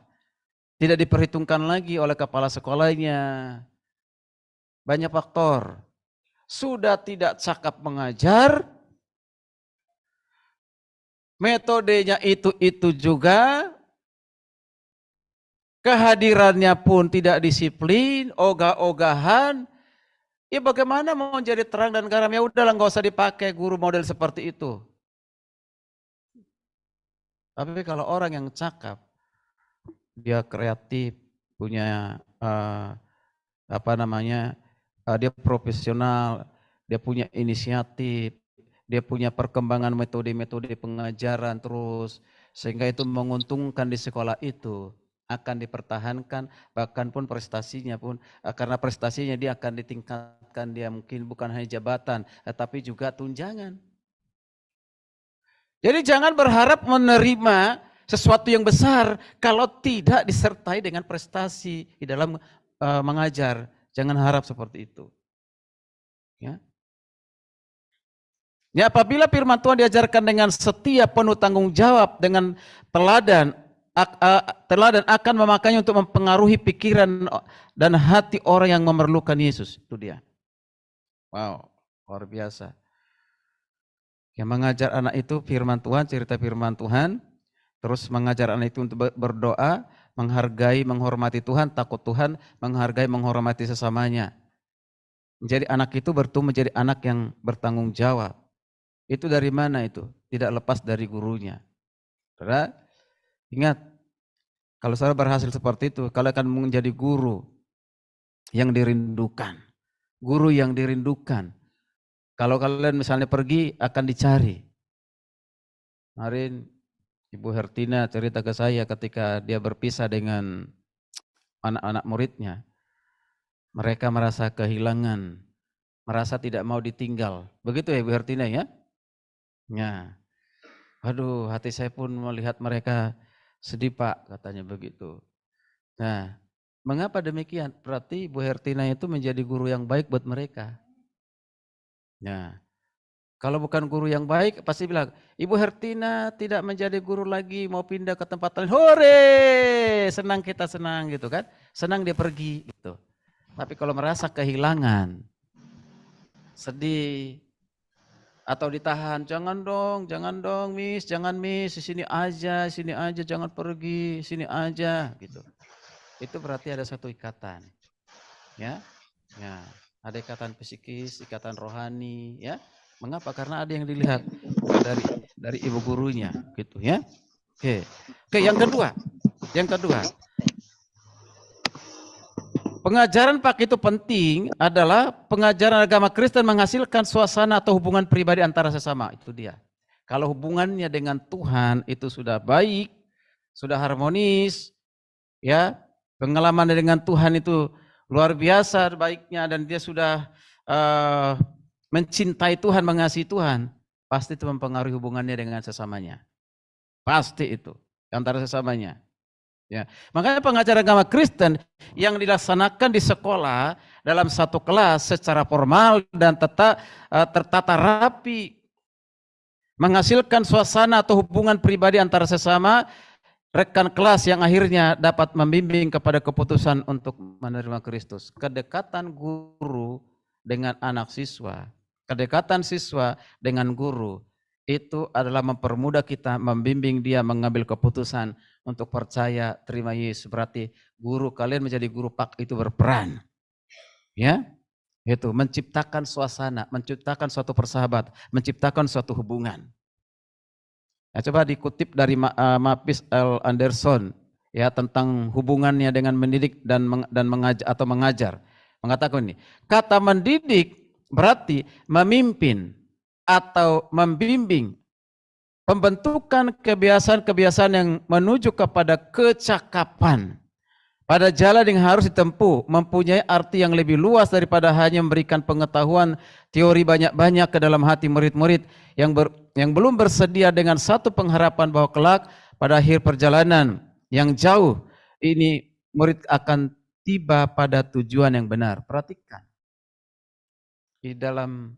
tidak diperhitungkan lagi oleh kepala sekolahnya? Banyak faktor. Sudah tidak cakap mengajar, metodenya itu juga, kehadirannya pun tidak disiplin, ogah-ogahan. Ya bagaimana mau jadi terang dan garam? Ya udahlah nggak usah dipakai guru model seperti itu. Tapi kalau orang yang cakap, dia kreatif, punya dia profesional, dia punya inisiatif, dia punya perkembangan metode-metode pengajaran terus, sehingga itu menguntungkan di sekolah itu, akan dipertahankan, bahkan pun prestasinya pun, karena prestasinya dia akan ditingkatkan, dia mungkin bukan hanya jabatan, tetapi juga tunjangan. Jadi jangan berharap menerima sesuatu yang besar kalau tidak disertai dengan prestasi di dalam mengajar. Jangan harap seperti itu. Ya. Ya, apabila firman Tuhan diajarkan dengan setia, penuh tanggung jawab, dengan teladan akan memakainya untuk mempengaruhi pikiran dan hati orang yang memerlukan Yesus. Itu dia. Wow, luar biasa. Yang mengajar anak itu firman Tuhan, cerita firman Tuhan, terus mengajar anak itu untuk berdoa, menghargai, menghormati Tuhan, takut Tuhan, menghargai, menghormati sesamanya. Jadi anak itu bertumbuh menjadi anak yang bertanggung jawab. Itu dari mana itu? Tidak lepas dari gurunya. Saudara, ingat, kalau saudara berhasil seperti itu, kalian akan menjadi guru yang dirindukan. Guru yang dirindukan. Kalau kalian misalnya pergi, akan dicari. Kemarin Ibu Hertina cerita ke saya ketika dia berpisah dengan anak-anak muridnya. Mereka merasa kehilangan, merasa tidak mau ditinggal. Begitu ya Ibu Hertina ya? Ya. Aduh, hati saya pun melihat mereka sedih Pak, katanya begitu. Nah, mengapa demikian? Berarti Bu Hertina itu menjadi guru yang baik buat mereka. Nah, kalau bukan guru yang baik, pasti bilang, Ibu Hertina tidak menjadi guru lagi, mau pindah ke tempat lain. Hore, senang kita senang gitu kan. Senang dia pergi gitu. Tapi kalau merasa kehilangan, sedih, atau ditahan, jangan dong miss, jangan miss, sini aja, jangan pergi, sini aja gitu. Itu berarti ada satu ikatan, ya, ada ikatan psikis, ikatan rohani, ya. Mengapa? Karena ada yang dilihat dari ibu gurunya, gitu, ya. Oke, yang kedua, pengajaran Pak itu penting adalah pengajaran agama Kristen menghasilkan suasana atau hubungan pribadi antara sesama, itu dia. Kalau hubungannya dengan Tuhan itu sudah baik, sudah harmonis, ya, pengalaman dengan Tuhan itu luar biasa baiknya dan dia sudah mencintai Tuhan, mengasihi Tuhan, pasti itu mempengaruhi hubungannya dengan sesamanya. Pasti itu antara sesamanya. Ya, makanya pengajaran agama Kristen yang dilaksanakan di sekolah dalam satu kelas secara formal dan tertata rapi, menghasilkan suasana atau hubungan pribadi antara sesama rekan kelas yang akhirnya dapat membimbing kepada keputusan untuk menerima Kristus. Kedekatan guru dengan anak siswa, kedekatan siswa dengan guru, itu adalah mempermudah kita, membimbing dia mengambil keputusan untuk percaya, terima Yesus. Berarti guru kalian menjadi guru Pak itu berperan. Ya, itu menciptakan suasana, menciptakan suatu persahabatan, menciptakan suatu hubungan. Ya, coba dikutip dari Mapis L. Anderson ya tentang hubungannya dengan mendidik dan mengajar. Mengatakan ini, kata mendidik berarti memimpin atau membimbing, pembentukan kebiasaan-kebiasaan yang menuju kepada kecakapan pada jalan yang harus ditempuh, mempunyai arti yang lebih luas daripada hanya memberikan pengetahuan teori banyak-banyak ke dalam hati murid-murid yang belum bersedia dengan satu pengharapan bahwa kelak pada akhir perjalanan yang jauh ini murid akan tiba pada tujuan yang benar. Perhatikan, di dalam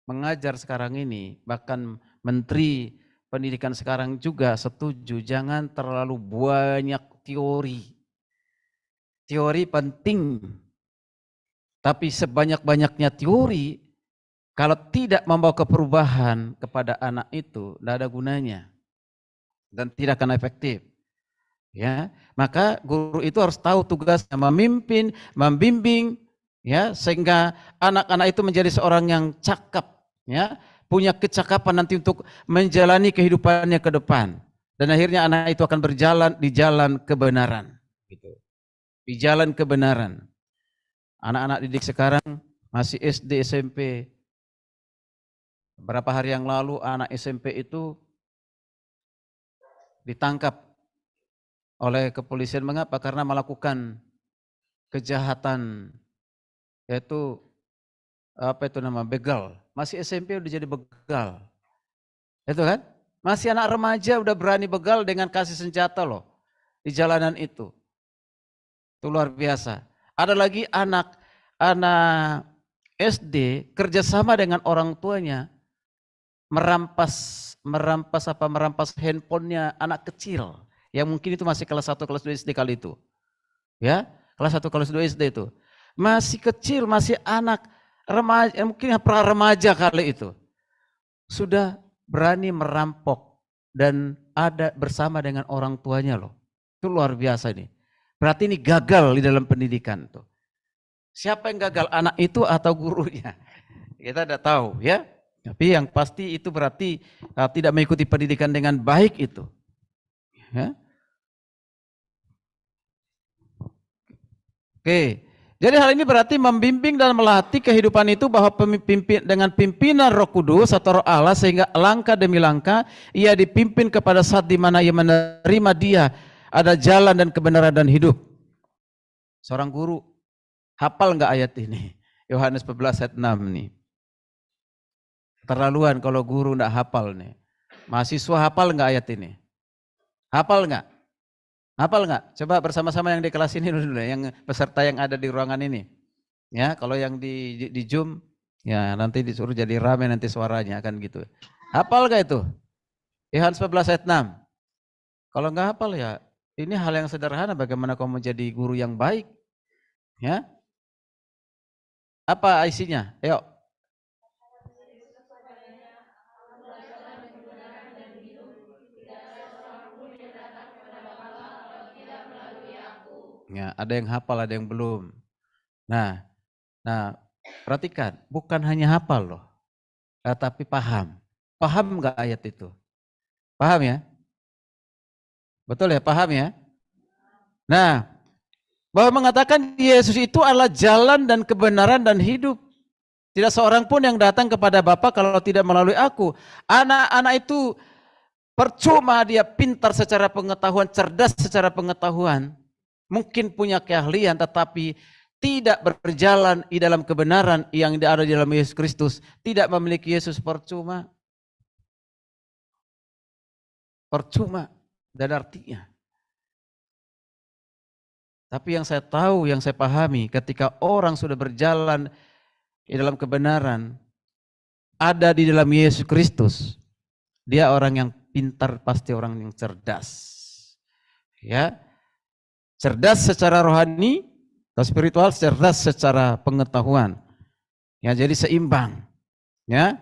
mengajar sekarang ini, bahkan Menteri Pendidikan sekarang juga setuju, jangan terlalu banyak teori. Teori penting, tapi sebanyak-banyaknya teori, kalau tidak membawa perubahan kepada anak itu, tidak ada gunanya dan tidak akan efektif. Ya, maka guru itu harus tahu tugasnya memimpin, membimbing, ya, sehingga anak-anak itu menjadi seorang yang cakap, ya, punya kecakapan nanti untuk menjalani kehidupannya ke depan, dan akhirnya anak itu akan berjalan di jalan kebenaran, gitu. Di jalan kebenaran. Anak-anak didik sekarang masih SD, SMP. Beberapa hari yang lalu anak SMP itu ditangkap oleh kepolisian. Mengapa? Karena melakukan kejahatan, yaitu begal. Masih SMP udah jadi begal. Itu kan? Masih anak remaja udah berani begal dengan kasih senjata loh di jalanan itu. Itu luar biasa. Ada lagi anak SD kerjasama dengan orang tuanya merampas handphonenya anak kecil yang mungkin itu masih kelas 1 kelas 2 SD kali itu. Ya, kelas 1 kelas 2 SD itu. Masih kecil, masih anak remaja, mungkin pra remaja kali itu. Sudah berani merampok dan ada bersama dengan orang tuanya loh. Itu luar biasa ini. Berarti ini gagal di dalam pendidikan tuh. Siapa yang gagal, anak itu atau gurunya? Kita tidak tahu ya. Tapi yang pasti itu berarti tidak mengikuti pendidikan dengan baik itu. Ya. Oke, Jadi hal ini berarti membimbing dan melatih kehidupan itu bahwa dengan pimpinan Roh Kudus atau Roh Allah, sehingga langkah demi langkah ia dipimpin kepada saat di mana ia menerima dia ada jalan dan kebenaran dan hidup. Seorang guru hafal nggak ayat ini? Yohanes 14 ayat 6 nih. Terlaluan kalau guru nggak hafal nih. Mahasiswa hafal nggak ayat ini? Hafal nggak? Hafal nggak? Coba bersama-sama yang di kelas ini dulu, yang peserta yang ada di ruangan ini. Ya, kalau yang di Zoom, ya nanti disuruh jadi rame nanti suaranya kan gitu. Hafal nggak itu? Yohanes 14 ayat 6. Kalau nggak hafal ya, ini hal yang sederhana, bagaimana kamu menjadi guru yang baik. Ya. Apa isinya? Ayo. Ya, ada yang hafal, ada yang belum. Nah, perhatikan, bukan hanya hafal loh, tapi paham. Paham nggak ayat itu? Paham ya? Betul ya, paham ya? Nah, bahwa mengatakan Yesus itu adalah jalan dan kebenaran dan hidup. Tidak seorang pun yang datang kepada Bapa kalau tidak melalui aku. Anak-anak itu percuma dia pintar secara pengetahuan, cerdas secara pengetahuan, mungkin punya keahlian, tetapi tidak berjalan di dalam kebenaran yang ada di dalam Yesus Kristus, tidak memiliki Yesus, percuma. Percuma dan artinya. Tapi yang saya tahu, yang saya pahami, ketika orang sudah berjalan di dalam kebenaran, ada di dalam Yesus Kristus, dia orang yang pintar, pasti orang yang cerdas. Ya, cerdas secara rohani atau spiritual, cerdas secara pengetahuan. Ya, jadi seimbang. Ya,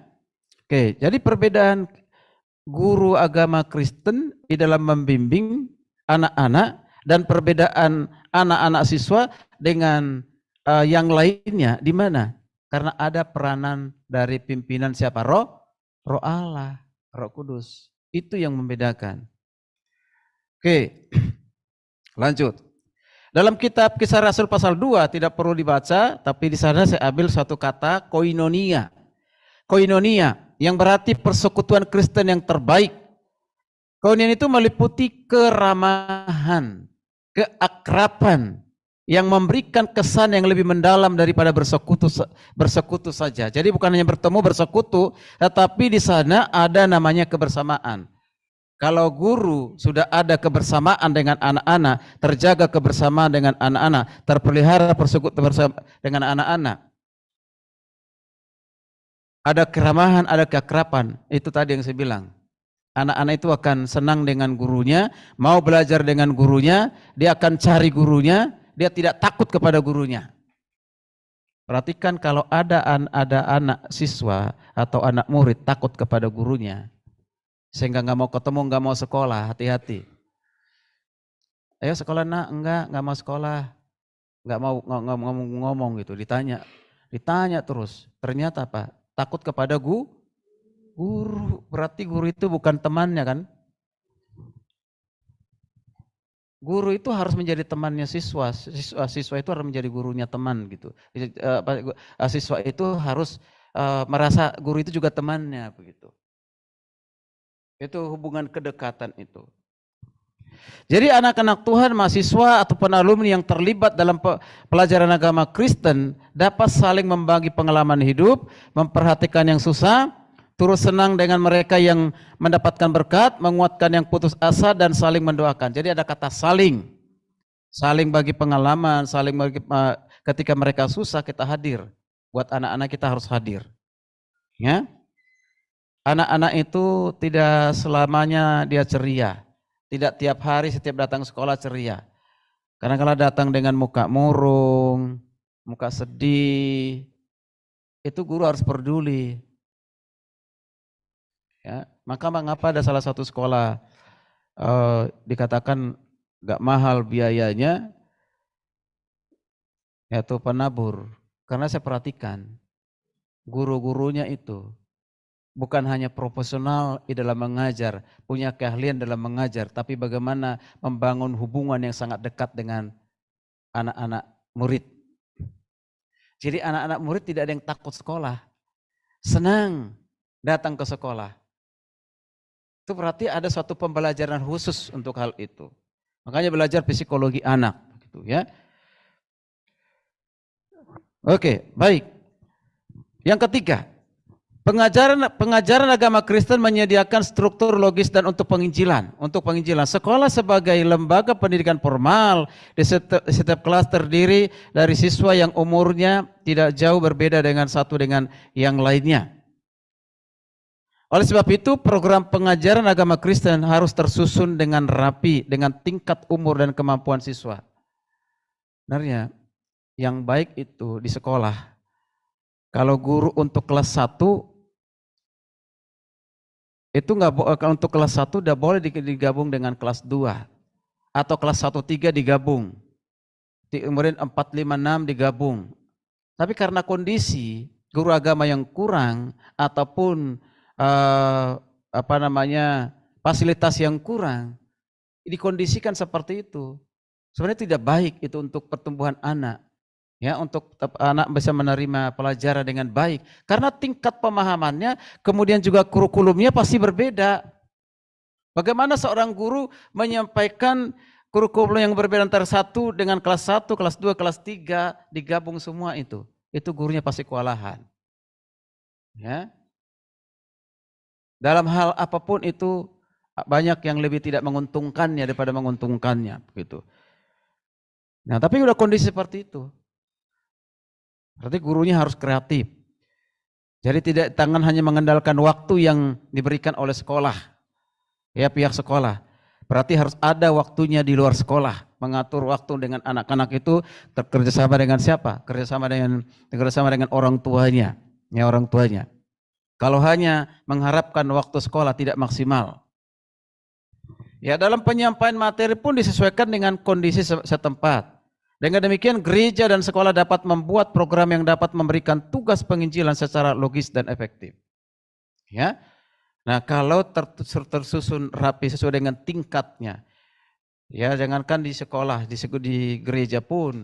oke. Jadi perbedaan guru agama Kristen di dalam membimbing anak-anak dan perbedaan anak-anak siswa dengan yang lainnya di mana? Karena ada peranan dari pimpinan siapa? Roh Allah, Roh Kudus. Itu yang membedakan. Oke, lanjut. Dalam kitab Kisah Rasul pasal 2 tidak perlu dibaca, tapi di sana saya ambil satu kata, koinonia. Koinonia yang berarti persekutuan Kristen yang terbaik. Koinonia itu meliputi keramahan, keakraban, yang memberikan kesan yang lebih mendalam daripada bersekutu saja. Jadi bukan hanya bertemu bersekutu, tetapi di sana ada namanya kebersamaan. Kalau guru sudah ada kebersamaan dengan anak-anak, terjaga kebersamaan dengan anak-anak, terpelihara persekutu bersama dengan anak-anak, ada keramahan, ada keakraban. Itu tadi yang saya bilang. Anak-anak itu akan senang dengan gurunya, mau belajar dengan gurunya, dia akan cari gurunya, dia tidak takut kepada gurunya. Perhatikan kalau ada anak siswa atau anak murid takut kepada gurunya, sehingga nggak mau ketemu, nggak mau sekolah, hati-hati. Ayo sekolah nak, nggak mau sekolah, nggak mau ngomong gitu, ditanya terus. Ternyata apa? Takut kepada guru. Berarti guru itu bukan temannya kan? Guru itu harus menjadi temannya siswa. Siswa itu harus menjadi gurunya teman gitu. Siswa itu harus merasa guru itu juga temannya begitu. Itu hubungan kedekatan itu. Jadi anak-anak Tuhan, mahasiswa ataupun alumni yang terlibat dalam pelajaran agama Kristen dapat saling membagi pengalaman hidup, memperhatikan yang susah, turut senang dengan mereka yang mendapatkan berkat, menguatkan yang putus asa, dan saling mendoakan. Jadi ada kata saling. Saling bagi pengalaman, saling bagi, ketika mereka susah kita hadir. Buat anak-anak kita harus hadir. Ya. Anak-anak itu tidak selamanya dia ceria. Tidak tiap hari setiap datang sekolah ceria. Karena kalau datang dengan muka murung, muka sedih, itu guru harus peduli. Ya, maka mengapa ada salah satu sekolah dikatakan gak mahal biayanya, yaitu penabur. Karena saya perhatikan guru-gurunya itu bukan hanya profesional di dalam mengajar, punya keahlian dalam mengajar, tapi bagaimana membangun hubungan yang sangat dekat dengan anak-anak murid. Jadi anak-anak murid tidak ada yang takut sekolah. Senang datang ke sekolah. Itu berarti ada suatu pembelajaran khusus untuk hal itu. Makanya belajar psikologi anak, gitu ya. Oke, baik. Yang ketiga, pengajaran agama Kristen menyediakan struktur logis dan untuk penginjilan. Sekolah sebagai lembaga pendidikan formal di setiap kelas terdiri dari siswa yang umurnya tidak jauh berbeda dengan satu dengan yang lainnya. Oleh sebab itu, program pengajaran agama Kristen harus tersusun dengan rapi, dengan tingkat umur dan kemampuan siswa. Sebenarnya, yang baik itu di sekolah, kalau guru untuk kelas 1, itu kalau untuk kelas 1 udah boleh digabung dengan kelas 2, atau kelas 1-3 digabung, kemudian 4-5-6 digabung. Tapi karena kondisi guru agama yang kurang, ataupun fasilitas yang kurang, dikondisikan seperti itu. Sebenarnya tidak baik itu untuk pertumbuhan anak, ya, untuk anak bisa menerima pelajaran dengan baik, karena tingkat pemahamannya, kemudian juga kurikulumnya pasti berbeda. Bagaimana seorang guru menyampaikan kurikulum yang berbeda antara satu dengan kelas 1, kelas 2, kelas 3 digabung semua itu gurunya pasti kewalahan. Ya. Dalam hal apapun itu banyak yang lebih tidak menguntungkannya daripada menguntungkannya, begitu. Nah, tapi udah kondisi seperti itu. Berarti gurunya harus kreatif. Jadi jangan hanya mengandalkan waktu yang diberikan oleh sekolah, ya, pihak sekolah. Berarti harus ada waktunya di luar sekolah, mengatur waktu dengan anak-anak itu, kerjasama dengan siapa? Kerjasama dengan orang tuanya, ya, orang tuanya. Kalau hanya mengharapkan waktu sekolah tidak maksimal. Ya, dalam penyampaian materi pun disesuaikan dengan kondisi setempat. Dengan demikian gereja dan sekolah dapat membuat program yang dapat memberikan tugas penginjilan secara logis dan efektif. Ya. Nah, kalau tersusun rapi sesuai dengan tingkatnya, ya, jangankan di sekolah, di gereja pun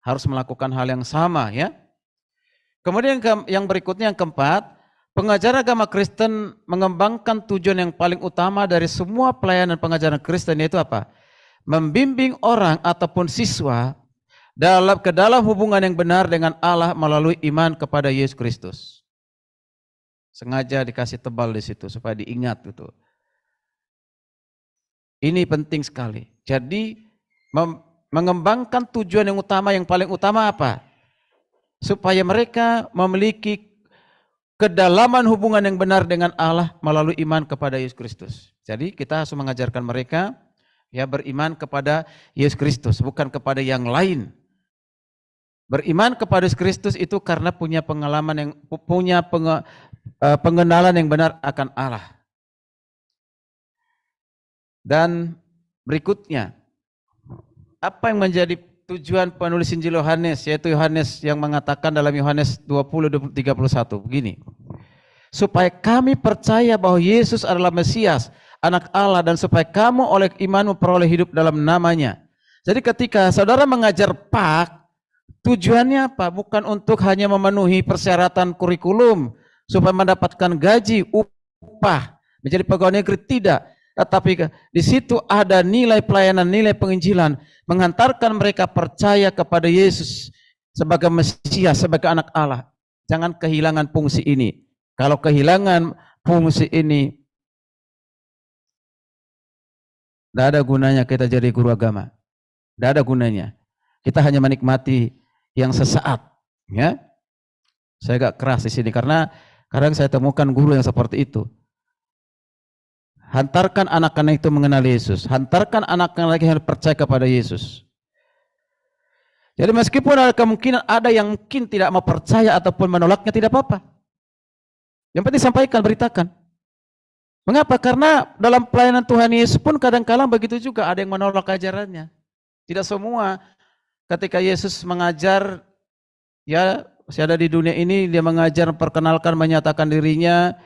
harus melakukan hal yang sama, ya. Kemudian yang berikutnya, yang keempat, pengajaran agama Kristen mengembangkan tujuan yang paling utama dari semua pelayanan pengajaran Kristen, yaitu apa? Membimbing orang ataupun siswa ke dalam hubungan yang benar dengan Allah melalui iman kepada Yesus Kristus. Sengaja dikasih tebal di situ supaya diingat gitu. Ini penting sekali. Jadi mengembangkan tujuan yang utama, yang paling utama apa? Supaya mereka memiliki kedalaman hubungan yang benar dengan Allah melalui iman kepada Yesus Kristus. Jadi kita harus mengajarkan mereka, ya, beriman kepada Yesus Kristus, bukan kepada yang lain. Beriman kepada Yesus Kristus itu karena punya pengalaman pengenalan yang benar akan Allah. Dan berikutnya, apa yang menjadi tujuan penulis Injil Yohanes, yaitu Yohanes yang mengatakan dalam Yohanes 20:31 begini, supaya kami percaya bahwa Yesus adalah Mesias, anak Allah, dan supaya kamu oleh iman memperoleh hidup dalam namanya. Jadi ketika saudara mengajar PAK, tujuannya apa? Bukan untuk hanya memenuhi persyaratan kurikulum supaya mendapatkan gaji, upah, menjadi pegawai negeri, tidak. Tetapi di situ ada nilai pelayanan, nilai penginjilan, menghantarkan mereka percaya kepada Yesus sebagai Mesias, sebagai anak Allah. Jangan kehilangan fungsi ini. Kalau kehilangan fungsi ini, tidak ada gunanya kita jadi guru agama. Tidak ada gunanya. Kita hanya menikmati yang sesaat. Ya, saya agak keras di sini karena kadang saya temukan guru yang seperti itu. Hantarkan anak-anak itu mengenal Yesus. Hantarkan anak-anak yang percaya kepada Yesus. Jadi meskipun ada kemungkinan ada yang mungkin tidak mau percaya ataupun menolaknya, tidak apa-apa. Yang penting sampaikan, beritakan. Mengapa? Karena dalam pelayanan Tuhan Yesus pun kadang-kadang begitu juga, ada yang menolak ajarannya. Tidak semua ketika Yesus mengajar, ya, saya ada di dunia ini, dia mengajar, memperkenalkan, menyatakan dirinya,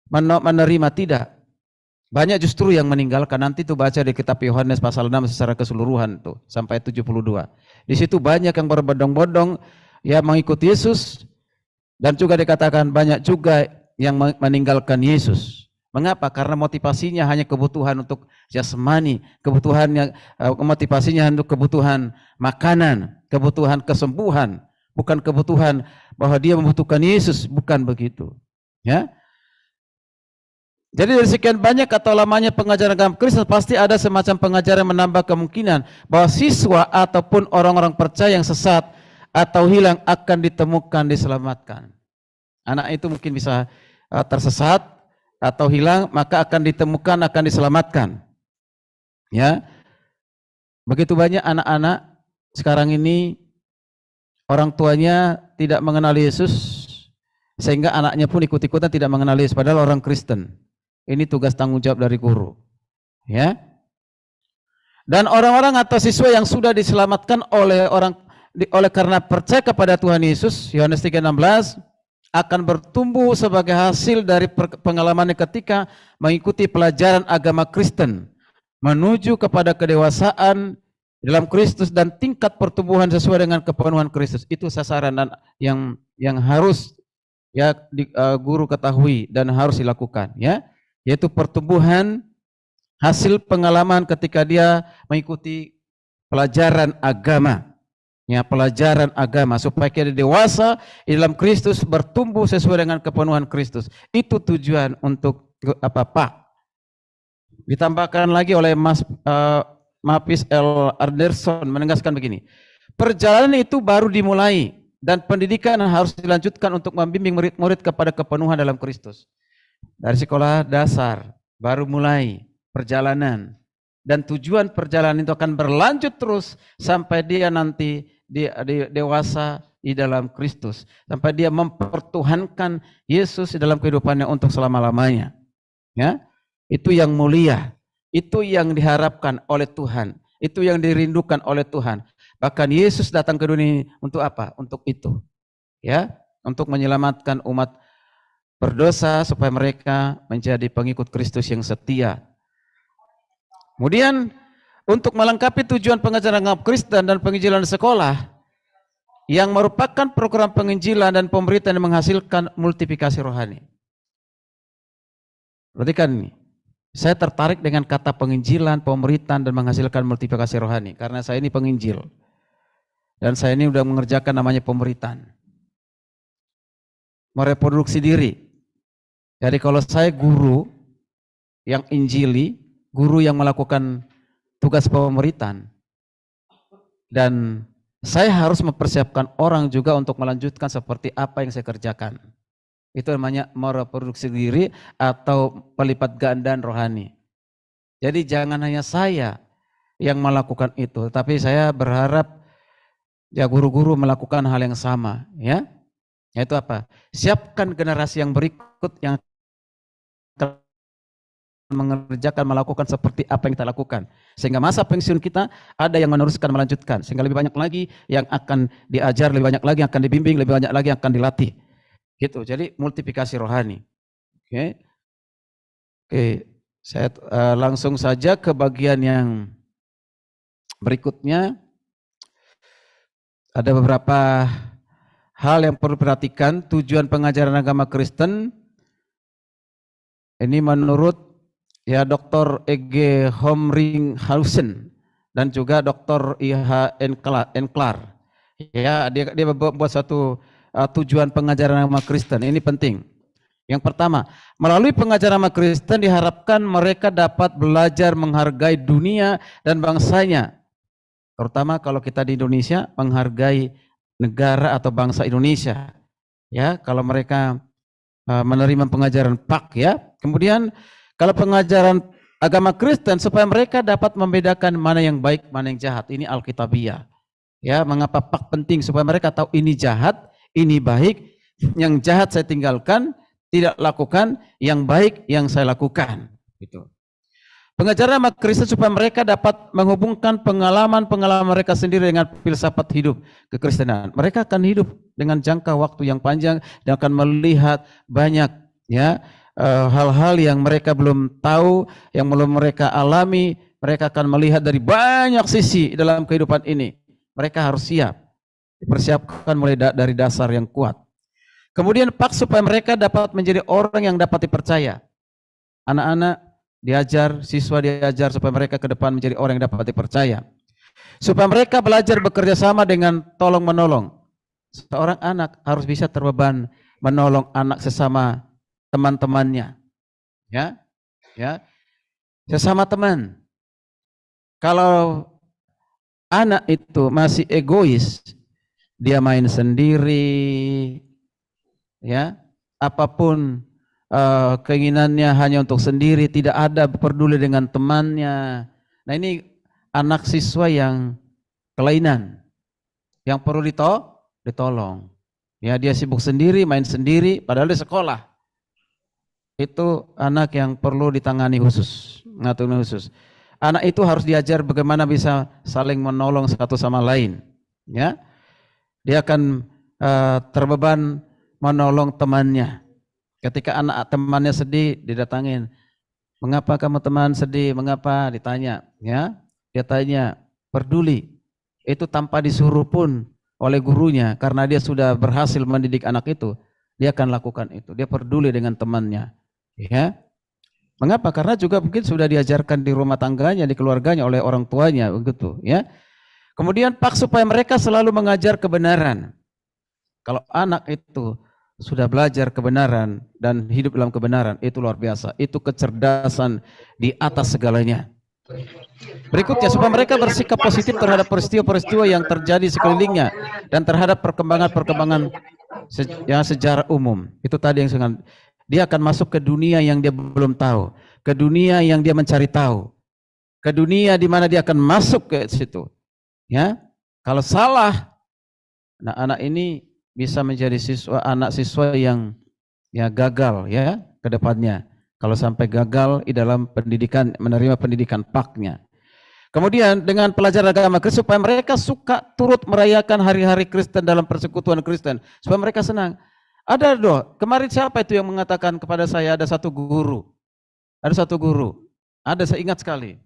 menerima, tidak. Banyak justru yang meninggalkan. Nanti tuh baca di kitab Yohanes pasal 6 secara keseluruhan tuh sampai 72. Di situ banyak yang berbondong-bondong ya mengikuti Yesus, dan juga dikatakan banyak juga yang meninggalkan Yesus. Mengapa? Karena motivasinya hanya kebutuhan untuk jasmani, kebutuhannya motivasinya untuk kebutuhan makanan, kebutuhan kesembuhan, bukan kebutuhan bahwa dia membutuhkan Yesus, bukan begitu. Ya. Jadi dari sekian banyak atau lamanya pengajaran agama Kristen, pasti ada semacam pengajaran yang menambah kemungkinan bahwa siswa ataupun orang-orang percaya yang sesat atau hilang akan ditemukan, diselamatkan. Anak itu mungkin bisa tersesat atau hilang, maka akan ditemukan, akan diselamatkan. Ya, begitu banyak anak-anak sekarang ini orang tuanya tidak mengenal Yesus, sehingga anaknya pun ikut-ikutan tidak mengenal Yesus, padahal orang Kristen. Ini tugas tanggung jawab dari guru. Ya, dan orang-orang atau siswa yang sudah diselamatkan oleh karena percaya kepada Tuhan Yesus, Yohanes 3:16, akan bertumbuh sebagai hasil dari pengalamannya ketika mengikuti pelajaran agama Kristen, menuju kepada kedewasaan dalam Kristus dan tingkat pertumbuhan sesuai dengan kepenuhan Kristus. Itu sasaran yang harus ya guru ketahui dan harus dilakukan, ya, yaitu pertumbuhan hasil pengalaman ketika dia mengikuti pelajaran agama. Ya, pelajaran agama supaya kita dewasa di dalam Kristus, bertumbuh sesuai dengan kepenuhan Kristus. Itu tujuan untuk Pak. Ditambahkan lagi oleh Mapis L. Anderson menegaskan begini, perjalanan itu baru dimulai dan pendidikan harus dilanjutkan untuk membimbing murid-murid kepada kepenuhan dalam Kristus. Dari sekolah dasar baru mulai perjalanan, dan tujuan perjalanan itu akan berlanjut terus sampai dia nanti dewasa di dalam Kristus, sampai dia mempertuhankan Yesus di dalam kehidupannya untuk selama-lamanya. Ya, itu yang mulia, itu yang diharapkan oleh Tuhan, itu yang dirindukan oleh Tuhan. Bahkan Yesus datang ke dunia untuk apa? Untuk itu, ya, untuk menyelamatkan umat berdosa supaya mereka menjadi pengikut Kristus yang setia. Kemudian untuk melengkapi tujuan pengajaran agama Kristen dan penginjilan di sekolah yang merupakan program penginjilan dan pemberitaan yang menghasilkan multiplikasi rohani. Perhatikan ini, saya tertarik dengan kata penginjilan, pemberitaan dan menghasilkan multiplikasi rohani karena saya ini penginjil dan saya ini sudah mengerjakan namanya pemberitaan, mereproduksi diri. Jadi kalau saya guru yang injili, guru yang melakukan tugas pemberitaan, dan saya harus mempersiapkan orang juga untuk melanjutkan seperti apa yang saya kerjakan. Itu namanya mereproduksi diri atau pelipat gandaan rohani. Jadi jangan hanya saya yang melakukan itu, tapi saya berharap ya guru-guru melakukan hal yang sama, ya. Yaitu apa? Siapkan generasi yang berikut yang mengerjakan, melakukan seperti apa yang kita lakukan, sehingga masa pensiun kita ada yang meneruskan, melanjutkan, sehingga lebih banyak lagi yang akan diajar, lebih banyak lagi yang akan dibimbing, lebih banyak lagi yang akan dilatih, gitu. Jadi multiplikasi rohani. Oke, saya langsung saja ke bagian yang berikutnya. Ada beberapa hal yang perlu diperhatikan. Tujuan pengajaran agama Kristen ini menurut ya Dr. E.G. Homringhausen dan juga Dr. I.H. Enklar. Ya, dia membuat satu tujuan pengajaran agama Kristen. Ini penting. Yang pertama, melalui pengajaran agama Kristen diharapkan mereka dapat belajar menghargai dunia dan bangsanya. Terutama kalau kita di Indonesia, menghargai negara atau bangsa Indonesia. Ya, kalau mereka menerima pengajaran PAK, ya. Kemudian kalau pengajaran agama Kristen supaya mereka dapat membedakan mana yang baik, mana yang jahat. Ini Alkitabiah. Ya, mengapa PAK penting? Supaya mereka tahu ini jahat, ini baik, yang jahat saya tinggalkan, tidak lakukan, yang baik yang saya lakukan. Gitu. Pengajaran agama Kristen supaya mereka dapat menghubungkan pengalaman-pengalaman mereka sendiri dengan filsafat hidup kekristenan. Mereka akan hidup dengan jangka waktu yang panjang dan akan melihat banyak, ya, hal-hal yang mereka belum tahu, yang belum mereka alami. Mereka akan melihat dari banyak sisi dalam kehidupan ini. Mereka harus siap. Dipersiapkan mulai dari dasar yang kuat. Kemudian pak supaya mereka dapat menjadi orang yang dapat dipercaya. Anak-anak diajar, siswa diajar supaya mereka ke depan menjadi orang yang dapat dipercaya. Supaya mereka belajar bekerja sama dengan tolong-menolong. Seorang anak harus bisa terbeban menolong anak sesama teman-temannya. Ya, ya, sesama teman. Kalau anak itu masih egois, dia main sendiri, ya, apapun keinginannya hanya untuk sendiri, tidak ada peduli dengan temannya. Nah ini anak siswa yang kelainan, yang perlu ditolong. Ya dia sibuk sendiri, main sendiri, padahal di sekolah. Itu anak yang perlu ditangani khusus, ngatur khusus. Anak itu harus diajar bagaimana bisa saling menolong satu sama lain. Ya, dia akan terbeban menolong temannya. Ketika anak temannya sedih, didatangin. Mengapa kamu teman sedih? Mengapa? Ditanya. Ya, dia tanya, peduli. Itu tanpa disuruh pun oleh gurunya, karena dia sudah berhasil mendidik anak itu, dia akan lakukan itu. Dia peduli dengan temannya. Ya, mengapa? Karena juga mungkin sudah diajarkan di rumah tangganya, di keluarganya oleh orang tuanya, begitu. Ya. Kemudian pak supaya mereka selalu mengajar kebenaran. Kalau anak itu sudah belajar kebenaran dan hidup dalam kebenaran, itu luar biasa. Itu kecerdasan di atas segalanya. Berikutnya, supaya mereka bersikap positif terhadap peristiwa-peristiwa yang terjadi sekelilingnya dan terhadap perkembangan-perkembangan sejarah umum. Itu tadi yang sangat. Dia akan masuk ke dunia yang dia belum tahu, ke dunia yang dia mencari tahu, ke dunia di mana dia akan masuk ke situ. Ya, kalau salah, anak-anak ini bisa menjadi anak siswa yang ya gagal ya ke depannya. Kalau sampai gagal di dalam pendidikan, menerima pendidikan PAK-nya. Kemudian dengan pelajaran agama Kristen supaya mereka suka turut merayakan hari-hari Kristen dalam persekutuan Kristen, supaya mereka senang. Ada doh, kemarin siapa itu yang mengatakan kepada saya ada satu guru. Saya ingat sekali.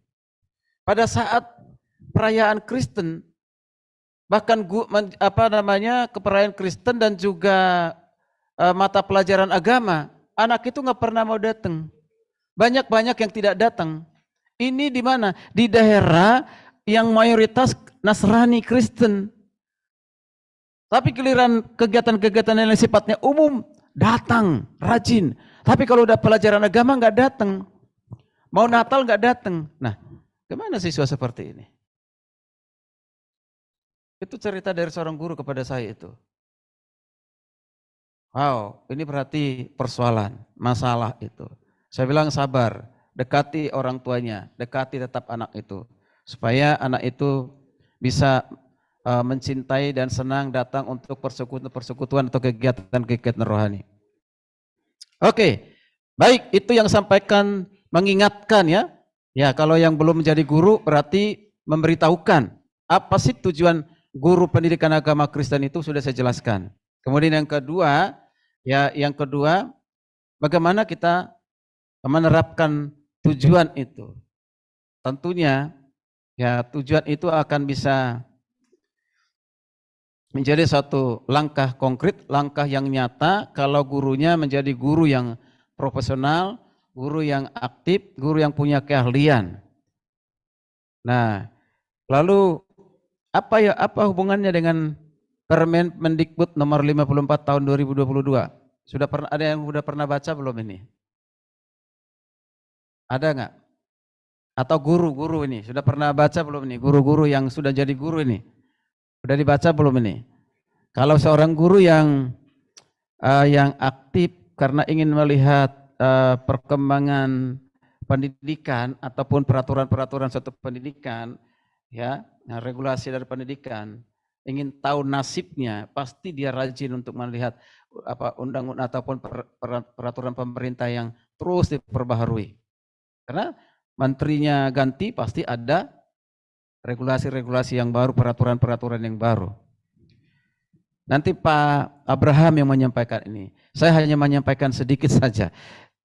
Pada saat perayaan Kristen, bahkan keperayaan Kristen dan juga mata pelajaran agama, anak itu nggak pernah mau datang. Banyak yang tidak datang. Ini di mana? Di daerah yang mayoritas Nasrani Kristen. Tapi giliran kegiatan-kegiatan yang sifatnya umum, datang, rajin. Tapi kalau udah pelajaran agama nggak datang. Mau Natal nggak datang. Nah, gimana siswa seperti ini? Itu cerita dari seorang guru kepada saya itu. Wow, ini berarti persoalan, masalah itu. Saya bilang sabar, dekati orang tuanya, dekati tetap anak itu. Supaya anak itu bisa mencintai dan senang datang untuk persekutuan atau kegiatan-kegiatan rohani. Oke, baik, itu yang sampaikan mengingatkan ya. Ya, kalau yang belum menjadi guru berarti memberitahukan apa sih tujuan guru pendidikan agama Kristen itu sudah saya jelaskan. Kemudian yang kedua, bagaimana kita menerapkan tujuan itu. Tentunya ya tujuan itu akan bisa menjadi satu langkah konkret, langkah yang nyata kalau gurunya menjadi guru yang profesional, guru yang aktif, guru yang punya keahlian. Nah, lalu apa hubungannya dengan Permen Mendikbud nomor 54 tahun 2022? Ada yang sudah pernah baca belum ini? Ada nggak? Atau guru-guru ini sudah pernah baca belum ini? Guru-guru yang sudah jadi guru ini? Sudah dibaca belum ini? Kalau seorang guru yang aktif karena ingin melihat perkembangan pendidikan ataupun peraturan-peraturan suatu pendidikan, ya, regulasi dari pendidikan, ingin tahu nasibnya, pasti dia rajin untuk melihat undang-undang ataupun peraturan pemerintah yang terus diperbaharui. Karena menterinya ganti, pasti ada regulasi-regulasi yang baru, peraturan-peraturan yang baru. Nanti Pak Abraham yang menyampaikan ini. Saya hanya menyampaikan sedikit saja.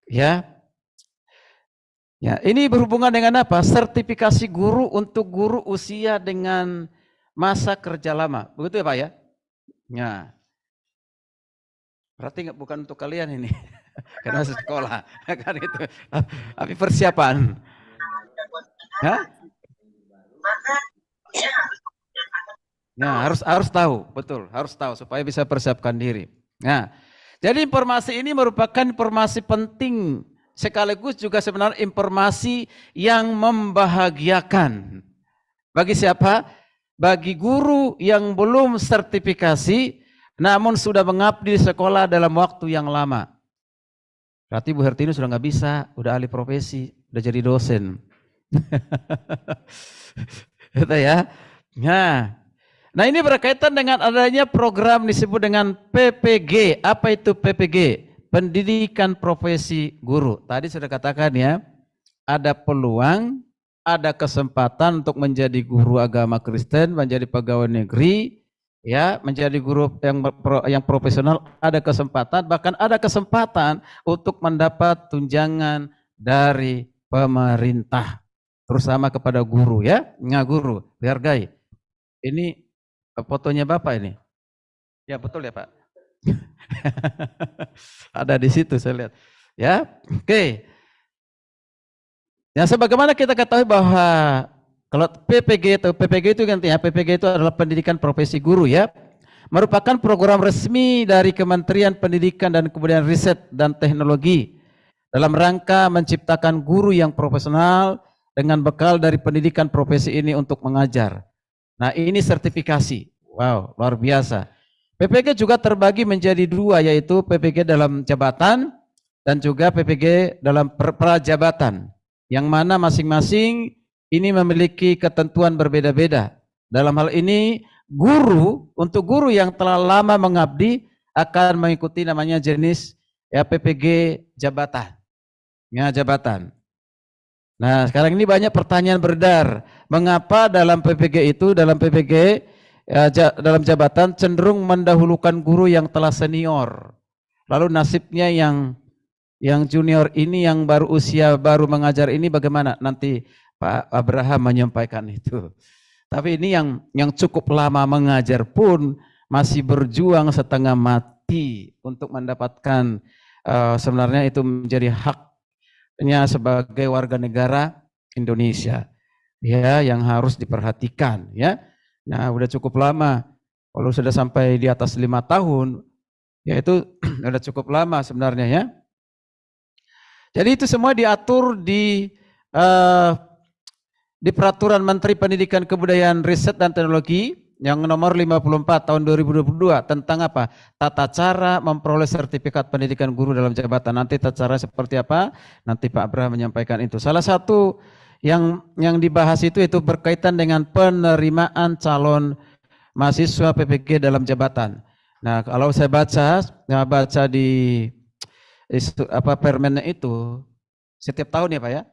Ya, ini berhubungan dengan apa? Sertifikasi guru untuk guru usia dengan masa kerja lama. Begitu ya Pak ya? Ya, berarti bukan untuk kalian ini, karena masih sekolah, kan itu. Tapi persiapan, ya, ya harus tahu, betul, harus tahu supaya bisa persiapkan diri. Nah, jadi informasi ini merupakan informasi penting sekaligus juga sebenarnya informasi yang membahagiakan. Bagi siapa? Bagi guru yang belum sertifikasi namun sudah mengabdi di sekolah dalam waktu yang lama. Berarti Bu Hertini sudah nggak bisa, udah ahli profesi, udah jadi dosen. Gitu ya. Nah ini berkaitan dengan adanya program disebut dengan PPG. Apa itu PPG? Pendidikan Profesi Guru. Tadi sudah katakan ya, ada peluang, ada kesempatan untuk menjadi guru agama Kristen, menjadi pegawai negeri, ya, menjadi guru yang profesional, ada kesempatan, bahkan ada kesempatan untuk mendapat tunjangan dari pemerintah, terutama kepada guru ya. Nah, guru dihargai. Ini fotonya Bapak ini. Ya betul ya Pak. Ada di situ saya lihat. Ya, oke. Ya sebagaimana kita ketahui bahwa kalau PPG itu gantinya PPG itu adalah pendidikan profesi guru ya. Merupakan program resmi dari Kementerian Pendidikan dan Kebudayaan Riset dan Teknologi dalam rangka menciptakan guru yang profesional dengan bekal dari pendidikan profesi ini untuk mengajar. Nah, ini sertifikasi. Wow, luar biasa. PPG juga terbagi menjadi dua, yaitu PPG dalam jabatan dan juga PPG dalam prajabatan, yang mana masing-masing ini memiliki ketentuan berbeda-beda. Dalam hal ini, untuk guru yang telah lama mengabdi akan mengikuti namanya jenis ya PPG jabatan. Ya, jabatan. Nah, sekarang ini banyak pertanyaan beredar. Mengapa dalam PPG dalam jabatan cenderung mendahulukan guru yang telah senior? Lalu nasibnya yang junior ini, yang baru mengajar ini bagaimana? Nanti Pak Abraham menyampaikan itu. Tapi ini yang cukup lama mengajar pun masih berjuang setengah mati untuk mendapatkan sebenarnya itu menjadi haknya sebagai warga negara Indonesia, ya, yang harus diperhatikan, ya. Nah, udah cukup lama. Kalau sudah sampai di atas 5 tahun, ya itu udah cukup lama sebenarnya, ya. Jadi itu semua diatur di Peraturan Menteri Pendidikan Kebudayaan Riset dan Teknologi yang nomor 54 tahun 2022 tentang apa? Tata cara memperoleh sertifikat pendidikan guru dalam jabatan. Nanti tata cara seperti apa? Nanti Pak Abraham menyampaikan itu. Salah satu yang dibahas itu berkaitan dengan penerimaan calon mahasiswa PPG dalam jabatan. Nah, kalau saya baca di permennya itu setiap tahun ya Pak ya.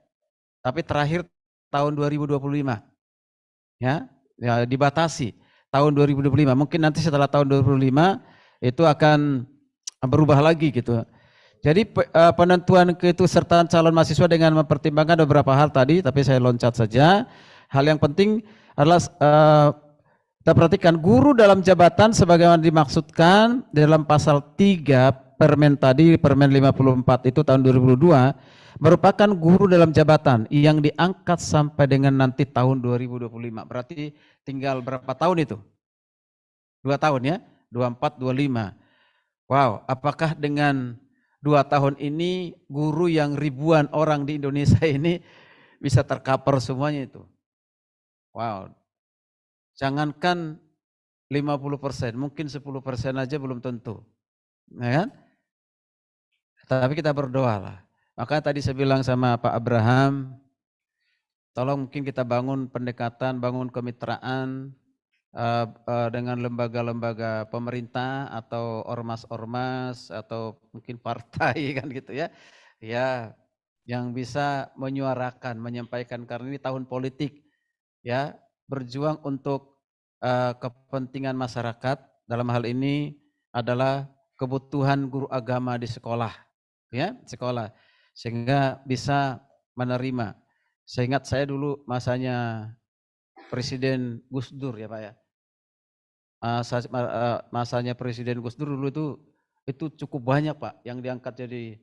Tapi terakhir tahun 2025. Ya dibatasi tahun 2025. Mungkin nanti setelah tahun 2025 itu akan berubah lagi gitu. Jadi penentuan keikutsertaan calon mahasiswa dengan mempertimbangkan beberapa hal tadi, tapi saya loncat saja. Hal yang penting adalah kita perhatikan guru dalam jabatan sebagaimana dimaksudkan dalam pasal 3 Permen tadi, Permen 54 itu tahun 2022, merupakan guru dalam jabatan yang diangkat sampai dengan nanti tahun 2025. Berarti tinggal berapa tahun itu? 2 tahun ya, 24, 25. Wow, apakah dengan 2 tahun ini guru yang ribuan orang di Indonesia ini bisa tercover semuanya itu? Wow, jangankan 50%, mungkin 10% aja belum tentu. Ya kan? Tapi kita berdoa lah. Maka tadi saya bilang sama Pak Abraham, tolong mungkin kita bangun pendekatan, bangun kemitraan dengan lembaga-lembaga pemerintah atau ormas-ormas atau mungkin partai kan gitu ya. Ya, yang bisa menyuarakan, menyampaikan, karena ini tahun politik ya, berjuang untuk kepentingan masyarakat. Dalam hal ini adalah kebutuhan guru agama di sekolah, ya, sekolah, sehingga bisa menerima. Seingat saya dulu masanya Presiden Gus Dur ya Pak ya. masanya Presiden Gus Dur dulu itu cukup banyak Pak yang diangkat jadi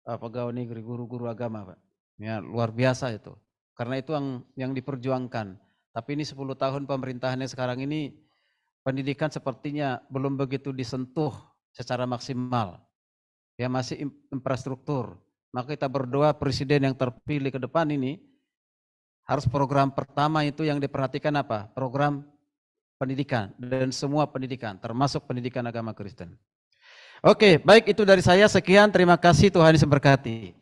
pegawai negeri, guru-guru agama Pak. Ya, luar biasa itu. Karena itu yang diperjuangkan. Tapi ini 10 tahun pemerintahannya sekarang ini pendidikan sepertinya belum begitu disentuh secara maksimal. Ya masih infrastruktur. Maka kita berdoa presiden yang terpilih ke depan ini harus program pertama itu yang diperhatikan apa? Program pendidikan dan semua pendidikan termasuk pendidikan agama Kristen. Oke, baik itu dari saya sekian. Terima kasih, Tuhan Yesus memberkati.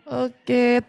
Oke,